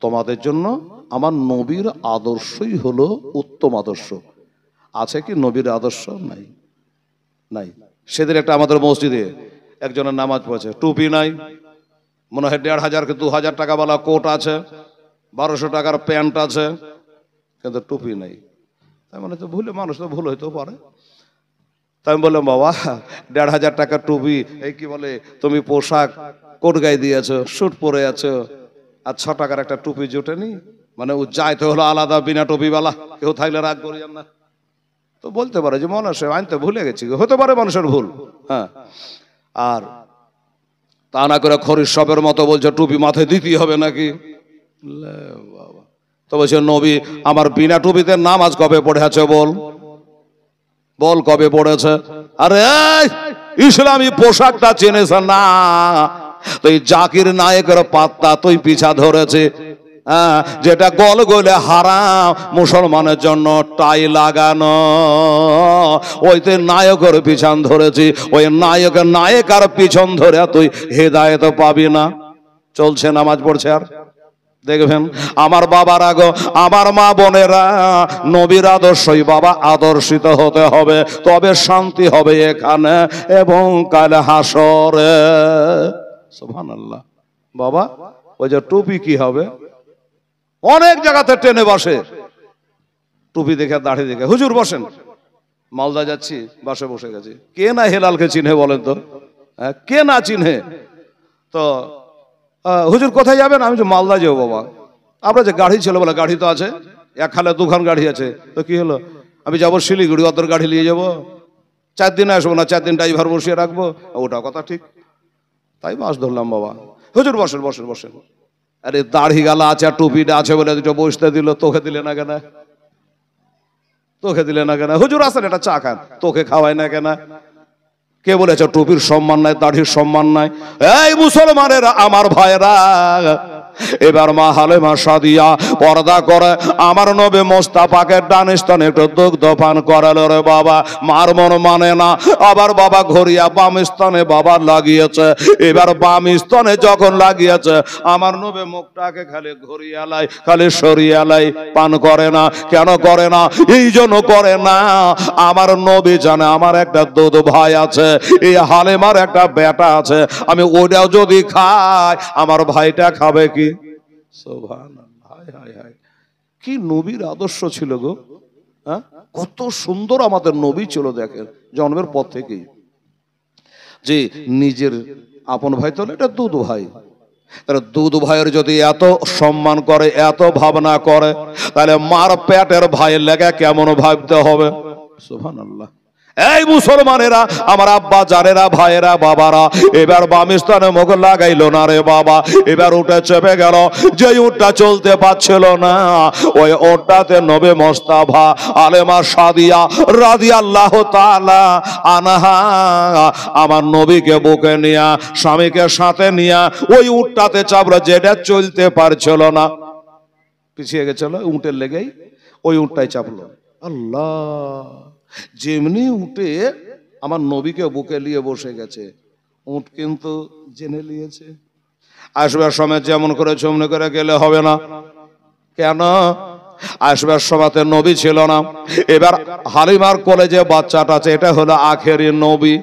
তোমাদের জন্য আমার নবীর আদর্শই হলো উত্তম আদর্শ। আছে কি নবীর আদর্শ? নাই, নাই। সেদিন একটা আমাদের মসজিদে একজনের নামাজ পড়েছে, টুপি নাই, মনে হয় 1500 কি 2000 টাকা वाला কোট আছে, 1200 টাকার প্যান্ট আছে, কিন্তু টুপি নাই। তাই মানে তো ভুলে, মানুষ তো ভুল হইতেও পারে। তাই আমি বললাম, বাবা 1500 টাকার টুপি, এই কি বলে, তুমি পোশাক কোট গায়ে দিয়েছো, স্যুট পরে আছো, আর 6 টাকার একটা টুপি জোটেনি? মানে ও যাইতে হলো আলাদা, বিনা টুপিওয়ালা। কেউ থাকলে রাগ করিয়েন না। তো বলতে পারে যে মনে হয় আনতে ভুলে গেছি, হতে পারে মানুষের ভুল। হ্যাঁ, আর তা না করে খরিস সবের মতো বলছে টুপি মাথায় দিতেই হবে নাকি? বাবা, তো বলছে নবী আমার বিনা টুপিতে নামাজ কবে পড়ে আছে? বল বল, কবে পড়েছে? আরে ইসলামী পোশাকটা চেনেছ না? তুই জাকির নায়েকের পাত্তা তুই পিছা ধরেছে, যেটা গল গলে হারাম, মুসলমানের জন্য টাই লাগানো, ওইতে নায়কের পিছন ধরেছি। ওই নায়িকার পিছন ধরে তুই হেদায়েত পাবি না। চলছে, নামাজ পড়ছে, আর দেখবেন আমার বাবার আগে, আমার মা বোনেরা, নবীর আদর্শই বাবা আদর্শিত হতে হবে, তবে শান্তি হবে এখানে এবং কাল হাসরে। সুবহানাল্লাহ। বাবা ওই যে টুপি কি হবে? অনেক জায়গাতে ট্রেনে বসে, টুপি দেখে, দাড়ি দেখে, হুজুর বসেন। মালদা যাচ্ছি, বাসে বসে গেছি। কে না হেলালকে চিনে বলেন তো? কে না চিনে? তো হুজুর কোথায় যাবেন? আমি যে মালদা যাবো। বাবা আপনার যে গাড়ি ছিল, বলে গাড়ি তো আছে, এক খালে 2খান গাড়ি আছে। তো কি হলো? আমি যাবো শিলিগুড়ি, অতর গাড়ি নিয়ে যাবো, 4 দিন আসবো না, 4 দিন ড্রাইভার বসিয়ে রাখবো। ওটা কথা ঠিক। তাই মাস ধরলাম। বাবা হুজুর বসেন বসেন বসেন। আরে দাড়ি গালা আছে, টুপিটা আছে বলে দুটো বসতে দিল, তোকে দিলে না কেন? তোকে দিলে না কেন? হুজুর আসেন এটা চা খান, তোকে খাওয়াই না কেন? কে বলেছে টুপির সম্মান নাই, দাড়ির সম্মান নাই? এই মুসলমানেরা, আমার ভাইরা, এবার মা হালেমা সাদিয়া পর্দা করে আমার নবী মোস্তাফাকে ডান স্তনে একটু দুগ্ধ পান করালো রে বাবা। মার মন মানে না, আবার বাবা ঘুরিয়া বাম স্তনে বাবা লাগিয়েছে। এবার বাম স্তনে যখন লাগিয়েছে, আমার নবী মুখটাকে খালি ঘুরিয়ালাই, খালি সরিয়ালাই, পান করে না। কেন করে না? এই জন্য করে না, আমার নবী জানে আমার একটা দুধ ভাই আছে, এই হালেমার একটা বেটা আছে, আমি ওটাও যদি খাই, আমার ভাইটা খাবে কি? সুবহানাল্লাহ। হায় হায় হায়, কি নবীর আদর্শ ছিল গো! হ্যাঁ, কত সুন্দর আমাদের নবী ছিল। দেখেন, জন্মের পর থেকেই যে নিজের আপন ভাই তো এটা দুধ ভাই, তাহলে দুধ ভাইয়ের যদি এত সম্মান করে, এত ভাবনা করে, তাহলে মার পেটের ভাইয়ের লেগে কেমন ভাবতে হবে? সুবহানাল্লাহ। এই মুসলমানেরা, আমার আব্বা জানেরা, ভাইয়েরা, বাবারা, এবার বাম স্থানে মুখ লাগাইলো না রে বাবা। এবার উঠে চেপে গেল, যে উঠটা চলতে পারছিল না, ওই উঠটাতে নবী মোস্তাফা আলেমা সাদিয়া রাদিয়াল্লাহু তাআলা আনহা আমার নবীকে বুকে নিয়া, স্বামীকে সাথে নিয়া ওই উঠটাতে চাপলো, যেটা চলতে পারছিল না, পিছিয়ে গেছিল উটের লেগেই, ওই উটটাই চাপলো। আল্লাহ, যেমনি উঠে আমার নবীকে বুকে নিয়ে বসে গেছে, উট কিন্তু জেনে নিয়েছে আসবার সময় যেমন করে চমনে করে গেলে হবে না। কেন? আসবার সময়তে নবী ছিল না। এবার হালিমার কোলে যে বাচ্চাটা আছে এটা হলো আখেরি নবী।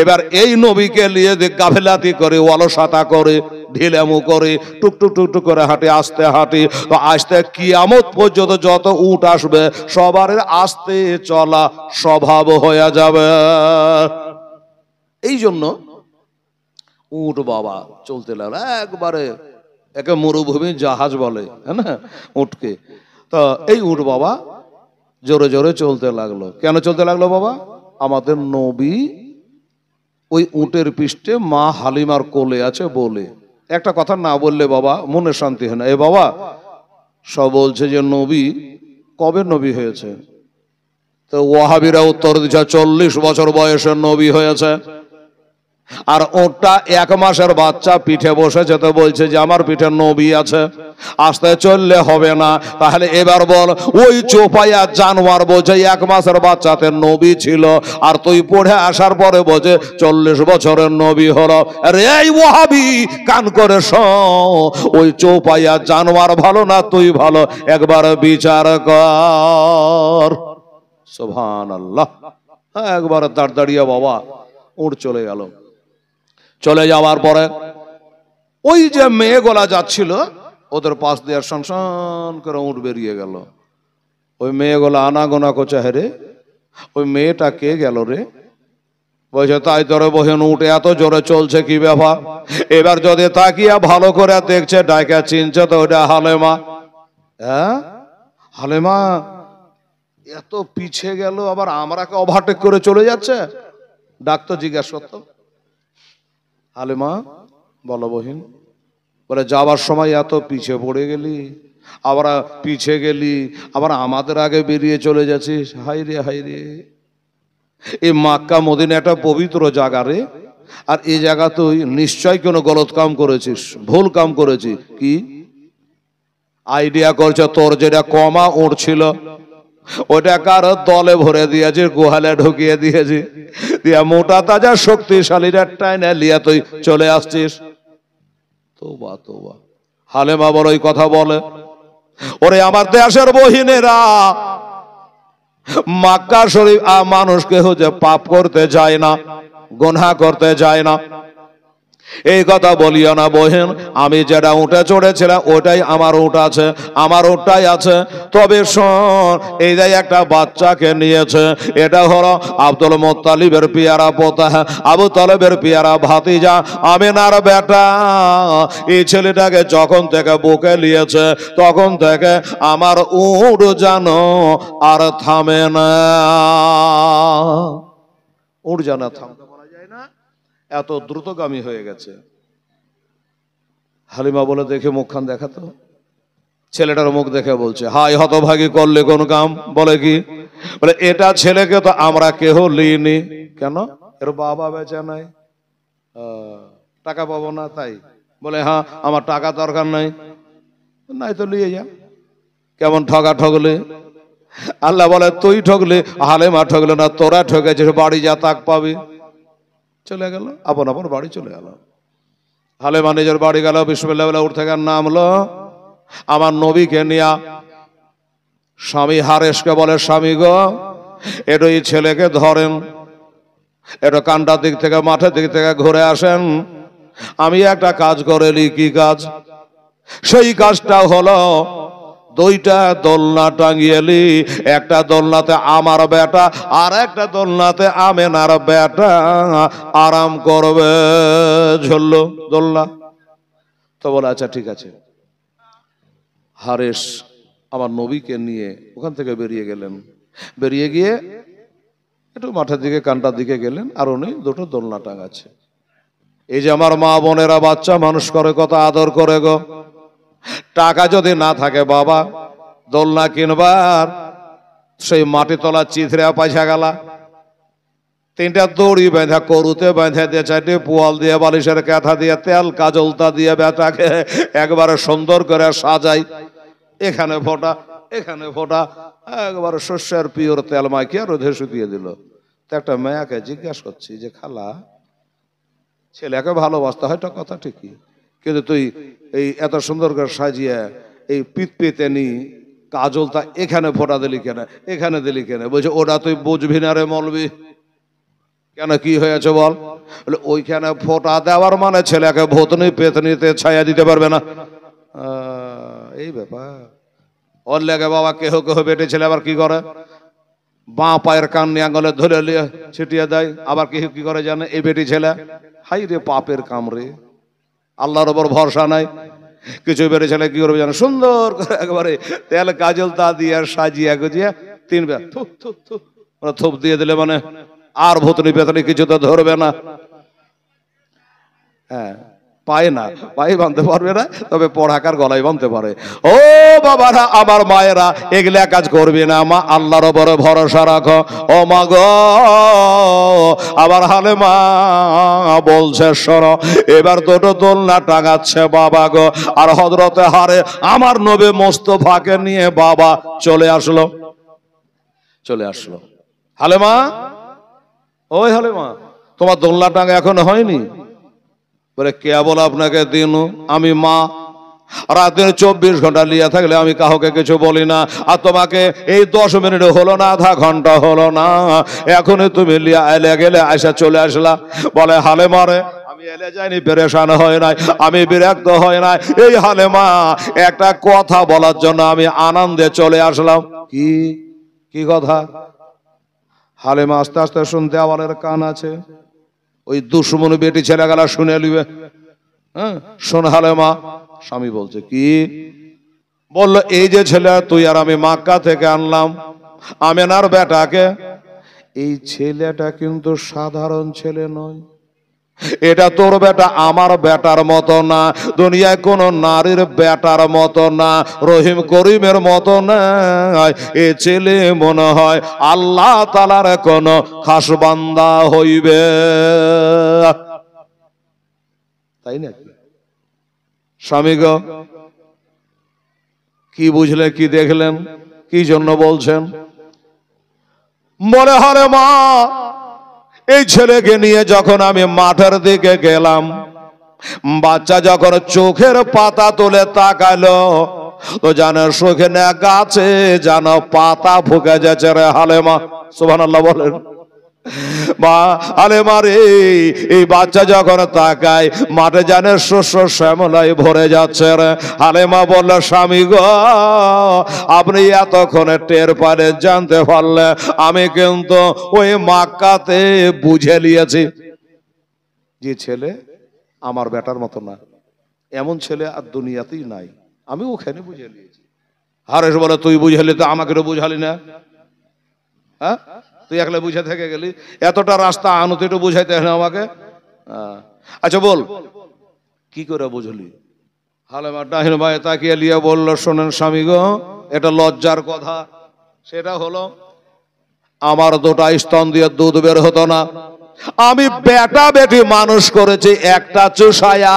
এবার এই নবীকে নিয়ে গাফিলাতি করে, অলসতা করে, ঢিলামু করে, টুকটুক টুকটুক করে হাঁটে, আস্তে হাঁটে। তো আস্তে কিয়ামত পর্যন্ত যত উট আসবে সবার আস্তে চলা স্বভাব হয়ে যাবে। এই জন্য উট বাবা চলতে লাগলো একবারে, একে মরুভূমি জাহাজ বলে, হ্যাঁ না উটকে। তো এই উট বাবা জোরে জোরে চলতে লাগলো। কেন চলতে লাগলো বাবা? আমাদের নবী ওই উটের পৃষ্ঠে মা হালিমার কোলে আছে বলে। একটা কথা না বললে বাবা মনে শান্তি হয় না। এ বাবা সব বলছে যে নবী কবে নবী হয়েছে? তো ওয়াহাবিরা উত্তর দিচ্ছে 40 বছর বয়সে নবী হয়েছে। আর ওটা 1 মাসের বাচ্চা পিঠে বসেছে, তো বলছে যে আমার পিঠে নবী আছে। আস্তে চললে হবে না। তাহলে এবার বল, ওই চোপাইয়া জানোয়ার বোঝে 1 মাসের বাচ্চাতে নবী ছিল, আর তুই পড়ে আসার পরে বোঝে 40 বছরের নবী হলো। আরে এই ওয়াহাবি কান করে শোন, ওই চোপাইয়া জানোয়ার ভালো না তুই ভালো, একবার বিচার কর। সুবহানাল্লাহ। একবার দাঁড়িয়ে বাবা উঠ চলে গেল। চলে যাওয়ার পরে ওই যে মেয়েগুলা যাচ্ছিল ওদের পাশ দিয়ে শান করে উঠ বেরিয়ে গেল। ওই মেয়েগুলা আনাগোনা করছে, রে ওই মেয়েটা কে গেল রে? বলছে তাই তোরে বহেন উঠে এত জোরে চলছে কি ব্যাপার? এবার যদি তাকিয়া ভালো করে দেখছে ডাইকা চিনছে তো ওটা হালেমা। হ্যাঁ হালেমা এত পিছে গেল, আবার আমরাকে ওভারটেক করে চলে যাচ্ছে। ডাক্তার জিজ্ঞাসা করতো, হালিমা বলো বহিন। বলে যাবার সময় এত পিছে পড়ে গেলি, আবার পিছে গেলি, আবার আমাদের আগে বেরিয়ে চলে যাচ্ছিস। হাই রে হাই রে, এই মক্কা মদিনা একটা পবিত্র জায়গা রে, আর এই জায়গা তুই নিশ্চয় কোনো গলত কাম করেছিস, ভুল কাম করেছিস। কি আইডিয়া করছে? তোর যেটা কমা উঠছিল ওটা কার দলে ভরে দিয়েছে, গোহালে ঢুকিয়ে দিয়েছি, দিয়া মোটা তাজা শক্তিশালীরা টাইনে লিয়া তুই চলে আসছিস। তোবা তোবা। হালেমা বড় ওই কথা বলে, ওরে আমার দেশের বহিনেরা, মক্কা শরীফ মানুষকে হচ্ছে পাপ করতে যায় না, গুনাহ করতে যায় না। এই কথা বলিও না বহেন, আমি যেটা উঠে চড়েছিলাম ওটাই আমার উঠ আছে, আমার উঠটাই আছে। তবে শোন, এই যে একটা বাচ্চাকে নিয়েছে, এটা হলো আব্দুল মুত্তালিবের পিয়ারা পোতা, আবু তালেবের পিয়ারা ভাতিজা আমিনার বেটা। এই ছেলেটাকে যখন থেকে বুকে নিয়েছে তখন থেকে আমার উঠ জানো আর থামে না। উঠ জানা থামতে বলা যায় না, এত দ্রুতগামী হয়ে গেছে। হালিমা বলে দেখে মুখখান দেখাতো। ছেলেটার মুখ দেখে বলছে, হাই হতভাগী করলে কোন কাম? বলে কি? বলে এটা ছেলেকে তো আমরা কেহ লিনি। কেন? এর বাবা বেচা নাই, টাকা পাবো না তাই। বলে হ্যাঁ আমার টাকা দরকার নাই, নাই তো লিয়ে যা। কেমন ঠগা ঠগলে? আল্লাহ বলে তুই ঠগলে, হালিমা ঠগলে না, তোরা ঠকেছিস, বাড়ি যা তাক পাবি। চলে গেল, আপন আপন বাড়ি চলে গেল। হালিমা নিজের বাড়ি গেল, বিসমিল্লাহ বলে উঠ থেকে নামলো। আমার নবীকে নিয়া স্বামী হারেসকে বলে, স্বামী গো একটু এই ছেলেকে ধরেন, একটু কান্ডার দিক থেকে মাঠের দিক থেকে ঘুরে আসেন, আমি একটা কাজ করেলি। কি কাজ? সেই কাজটা হলো 2টা দোলনা টাঙিয়েলি, একটা দোলনাতে আমার বেটা আর একটা দোলনাতে আমেনার বেটা আরাম করবে। ঝুললো দোলনা। তো বলে আচ্ছা ঠিক আছে। হারেস আমার নবীকে নিয়ে ওখান থেকে বেরিয়ে গেলেন। বেরিয়ে গিয়ে একটু মাঠের দিকে কানটার দিকে গেলেন, আর উনি 2টো দোলনা টাঙাচ্ছে। এই যে আমার মা বোনেরা বাচ্চা মানুষ করে কত আদর করে গো। টাকা যদি না থাকে বাবা দোলনা কিনবার, সেই মাটি তলা চিথরা পাইছা গেলা, 3টা দড়ি বেঁধা করুতে বেঁধে দিয়ে 4টে পোয়াল দিয়ে বালিশের কাঁথা দিয়ে তেল কাজলতা দিয়ে বেটাকে একবারে সুন্দর করে সাজাই। এখানে ফোটা এখানে ফোটা, একবারে শস্যের পিওর তেল মাখিয়ে রোদে শুকিয়ে দিল। তো একটা মেয়াকে জিজ্ঞাসা করছি যে খালা, ছেলেকে ভালোবাসতে হয়তো কথা ঠিকই, কিন্তু তুই এই এত সুন্দর করে সাজিয়ে এই পিতপিতেনি কাজলটা এখানে ফোঁটা দিলি কেন, এখানে দিলি কেন? বলছে ওটা তুই বুঝবি না রে মলবি। কেন, কি হয়েছে বল? ওইখানে ফোঁটা দেওয়ার মানে ছেলেকে ভূতনি পেতনিতে ছায়া দিতে পারবে না। এই ব্যাপার। ওর লেগে বাবা কেহ কেহ বেটে ছেলে আবার কি করে, বাঁ পায়ের কান নিয়ে আঙুলে ধরে নিয়ে ছিটিয়ে দেয়। আবার কেহ কি করে জানে, এই বেটি ছেলে হাই রে পাপের কামড়ে, আল্লাহর ওপর ভরসা নাই। কিছু বেটে ছেলে কি করবে জানে, সুন্দর করে একবারে তেল কাজল তা দিয়ে সাজিয়ে গুজিয়ে 3 বার থুপ থুপ থুপ থুপ দিয়ে দিলে মানে আর ভূতনি পেতনি কিছু তো ধরবে না। হ্যাঁ, পায়ে না, পায়ে বাঁধতে পারবে না, তবে পড়াকার গলায় বাঁধতে পারে। ও বাবারা, আমার মায়েরা, এগুলা কাজ করবে না মা, আল্লাহর উপরে ভরসা রাখো। ও মা গো, আবার হালেমা বলছে শোনো, এবার দুটো দোলনা টাঙাচ্ছে বাবা গো। আর হযরতে হারে আমার নবী মোস্তফাকে নিয়ে বাবা চলে আসলো। হালেমা, ওই হালেমা, তোমার দোলনা টাঙা এখন হয়নি? বলে কে বল আপনাকে দিনু, আমি মা, রাতের 24 ঘন্টা লিয়া থাকলে আমি কাউকে কিছু বলি না। আর তোমাকে এই 10 মিনিট হলো না, আধা ঘন্টা হলো না, এখনই তুমি লিয়া এলে গেলে আয়সা চলে আসলা। বলে হালেমা রে, আমি এলে যাইনি, পেরেশান হয় নাই, আমি বিরক্ত হয় নাই। এই হালেমা, একটা কথা বলার জন্য আমি আনন্দে চলে আসলাম। কি কথা? হালেমা আস্তে আস্তে শুনতে, দেওয়ালের কান আছে, ওই দুশ্মন বেটি ছেলে গেলা শুনে লিবে। হ্যাঁ, শোন হালেমা, স্বামী বলছে কি? বললো এই যে ছেলে তুই আর আমি মক্কা থেকে আনলাম, আমেনার বেটাকে, এই ছেলেটা কিন্তু সাধারণ ছেলে নয়। এটা তোর বেটা আমার বেটার মতো না, দুনিয়ায় কোন নারীর বেটার মতো না, রহিম করিমের মতো না। এ ছেলে মনে হয় আল্লাহ তাআলার কোন খাস বান্দা হইবে, তাই না? স্বামী গো, কি বুঝলে, কি দেখলেন, কি জন্য বলছেন? মনে হরে মা, এই ছেলেকে নিয়ে যখন আমি মাঠের দিকে গেলাম, বাচ্চা যখন চোখের পাতা তুলে তাকালো, তো জানো শোখে গাছে যেন পাতা ফুকে যাচ্ছে রে হালেমা। সুবহানাল্লাহ বলেন। মা হালেমা রে, এই বাচ্চা যখন তাকায় মাঠে জানে শস্য শ্যামলায় ভরে যাচ্ছে রে। হালেমা বলল স্বামী গো, আপনি এতক্ষণে টের পারে জানতে পারলে, আমি কিন্তু ওই মক্কাতে বুঝে নিয়েছি যে ছেলে আমার বেটার মতো না, এমন ছেলে আর দুনিয়াতেই নাই, আমি ওখানে বুঝে নিয়েছি। হারেস বলে তুই বুঝালি তো আমাকে বুঝালি না? হ্যাঁ, তুই একলা বুঝে থেকে গেলি, এতটা রাস্তা আনো তুই একটু বুঝাইতে হয় না আমাকে? আচ্ছা বল, কি করে বুঝলি? হালেমা ডাহিন ভাই তাকিয়ে লিয়ে বলল শোনেন স্বামী গো, এটা লজ্জার কথা। সেটা হলো আমার 2টা স্তন দিয়ে দুধ বের হতো না, আমি বেটা বেটি মানুষ করেছি একটা চুষায়া,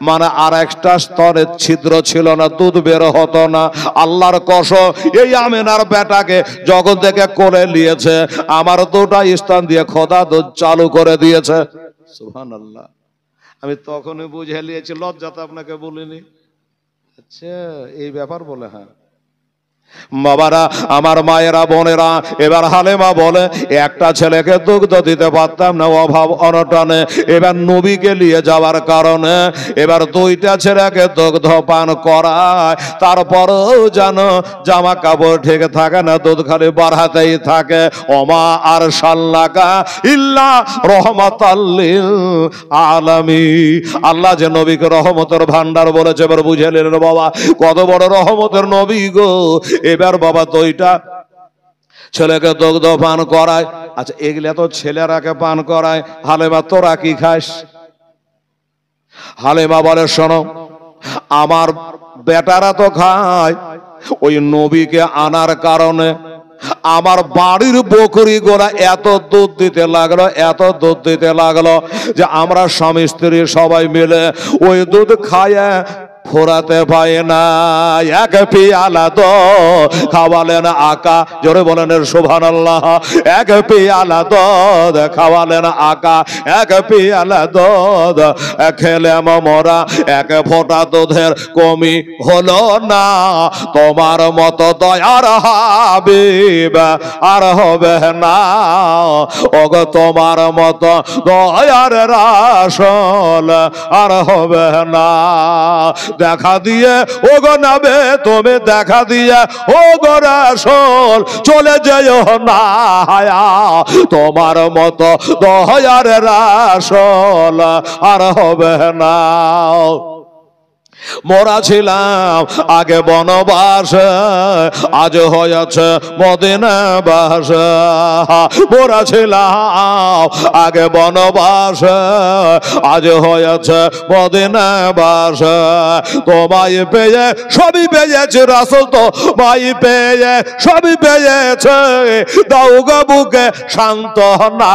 মানে আর একটা স্তরের ছিদ্র ছিল না, দুধ বের হতো না। আল্লাহর কসম, এই আমেনার বেটাকে যখন থেকে কোলে নিয়েছে, আমার 2টা স্তন দিয়ে খোদা দুধ চালু করে দিয়েছে। সুবহানাল্লাহ। আমি তখনই বুঝে নিয়েছি, লজ্জাতে আপনাকে বলিনি। আচ্ছা, এই ব্যাপার বলে। হ্যাঁ বাবারা, আমার মায়েরা, বোনেরা, এবার হালেমা বলে একটা ছেলেকে দুগ্ধ দিতে পারতাম না অভাব অনটনে, এবার নবীকে নিয়ে যাওয়ার কারণে এবার 2টা ছেলেকে দুগ্ধ পান করায়, তারপরও জানো জামা কাপড় ঠিক থাকে না, দুধ খালি বাড়াতেই থাকে। ওমা আর সাল্লাকা ইল্লা রহমাতাল লিল আলামিন। আল্লাহ যে নবীকে রহমতের ভান্ডার বলেছে, এবার বুঝে নিলেন বাবা কত বড় রহমতের নবী গো। এবার বাবা 2টা ছেলেকে দুগ্ধ পান করায়। আচ্ছা, এগুলা তো ছেলেরাকে পান করায়, হালেমা তোরা কি খাস? হালেমা বলে শোনো, আমার বেটারা তো খায়। ওই নবীকে আনার কারণে আমার বাড়ির বকরি গোরা এত দুধ দিতে লাগলো যে আমরা স্বামী স্ত্রী সবাই মিলে ওই দুধ খায় ফোরাতে পায় না, এক পিয়ালা তো খাওয়ালেন আকা, জোরে বলেন সুবহানাল্লাহ। এক পিয়ালা দুধ খাওয়ালেন আকা, এক পিয়ালা দুধ খেলাম মোরা, এক ফোঁটা দুধের কমি হলো না। তোমার মতো দয়ার হাবিব আর হবে না, ওগো তোমার মতো দয়ার রাসূল আর হবে না। দেখা দিয়ে ওগো নবী তুমি দেখা দিয়ে ওগো রাসূল চলে যেও না, তোমার মতো দয়ার রাসূল আর হবে না। মোরা ছিলাম আগে বনবাস, আজ হয়েছে মদিনা বাস। মোরা ছিলাম আগে বনবাস, আজ হয়েছে মদিনা বাস। তোমায় পেয়ে সবই পেয়েছে রাসূল, তোমায় পেয়ে সবই পেয়েছে, দাও গো বুকে সান্ত্বনা।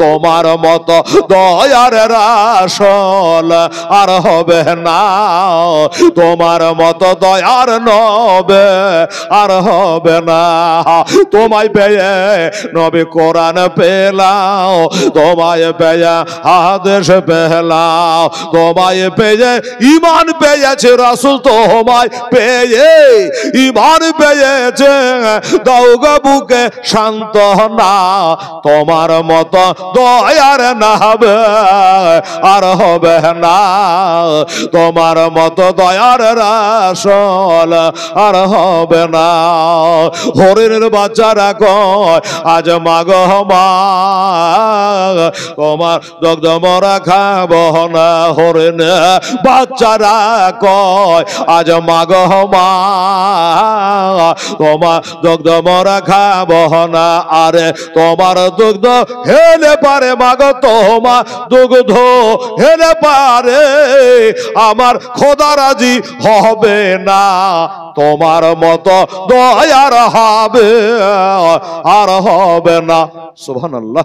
তোমার মতো দয়ার রাসূল আর হবে না, তোমার মতো দয়ার নবী আর হবে না। তোমায় পেয়ে নবী কোরআন পেলাম, তোমায় পেয়ে হাদিস পেলাম, তোমায় পেয়ে ঈমান পেয়েছে রাসূল, তোমায় পেয়ে ঈমান পেয়েছে, দাও গো বুকে সান্ত্বনা। তোমার মতো দয়ার নবী আর হবে না, তোমার মতো দয়ার রাসূল আর হবে না। হরিণের বাচ্চারা কয় আজ মাগো মা, তোমার দুগ্ধ মোরা খাব না। হরিণের বাচ্চারা কয় আজ মাগো মা, তোমার দুগ্ধ মোরা খাব না। আরে তোমার দুগ্ধ হেলে পারে মাগো, তোমার দুগ্ধ হেলে পারে আমার খোদা রাজি হবে না। তোমার মতো দয়ার হবে আর হবে না। সুবহানাল্লাহ।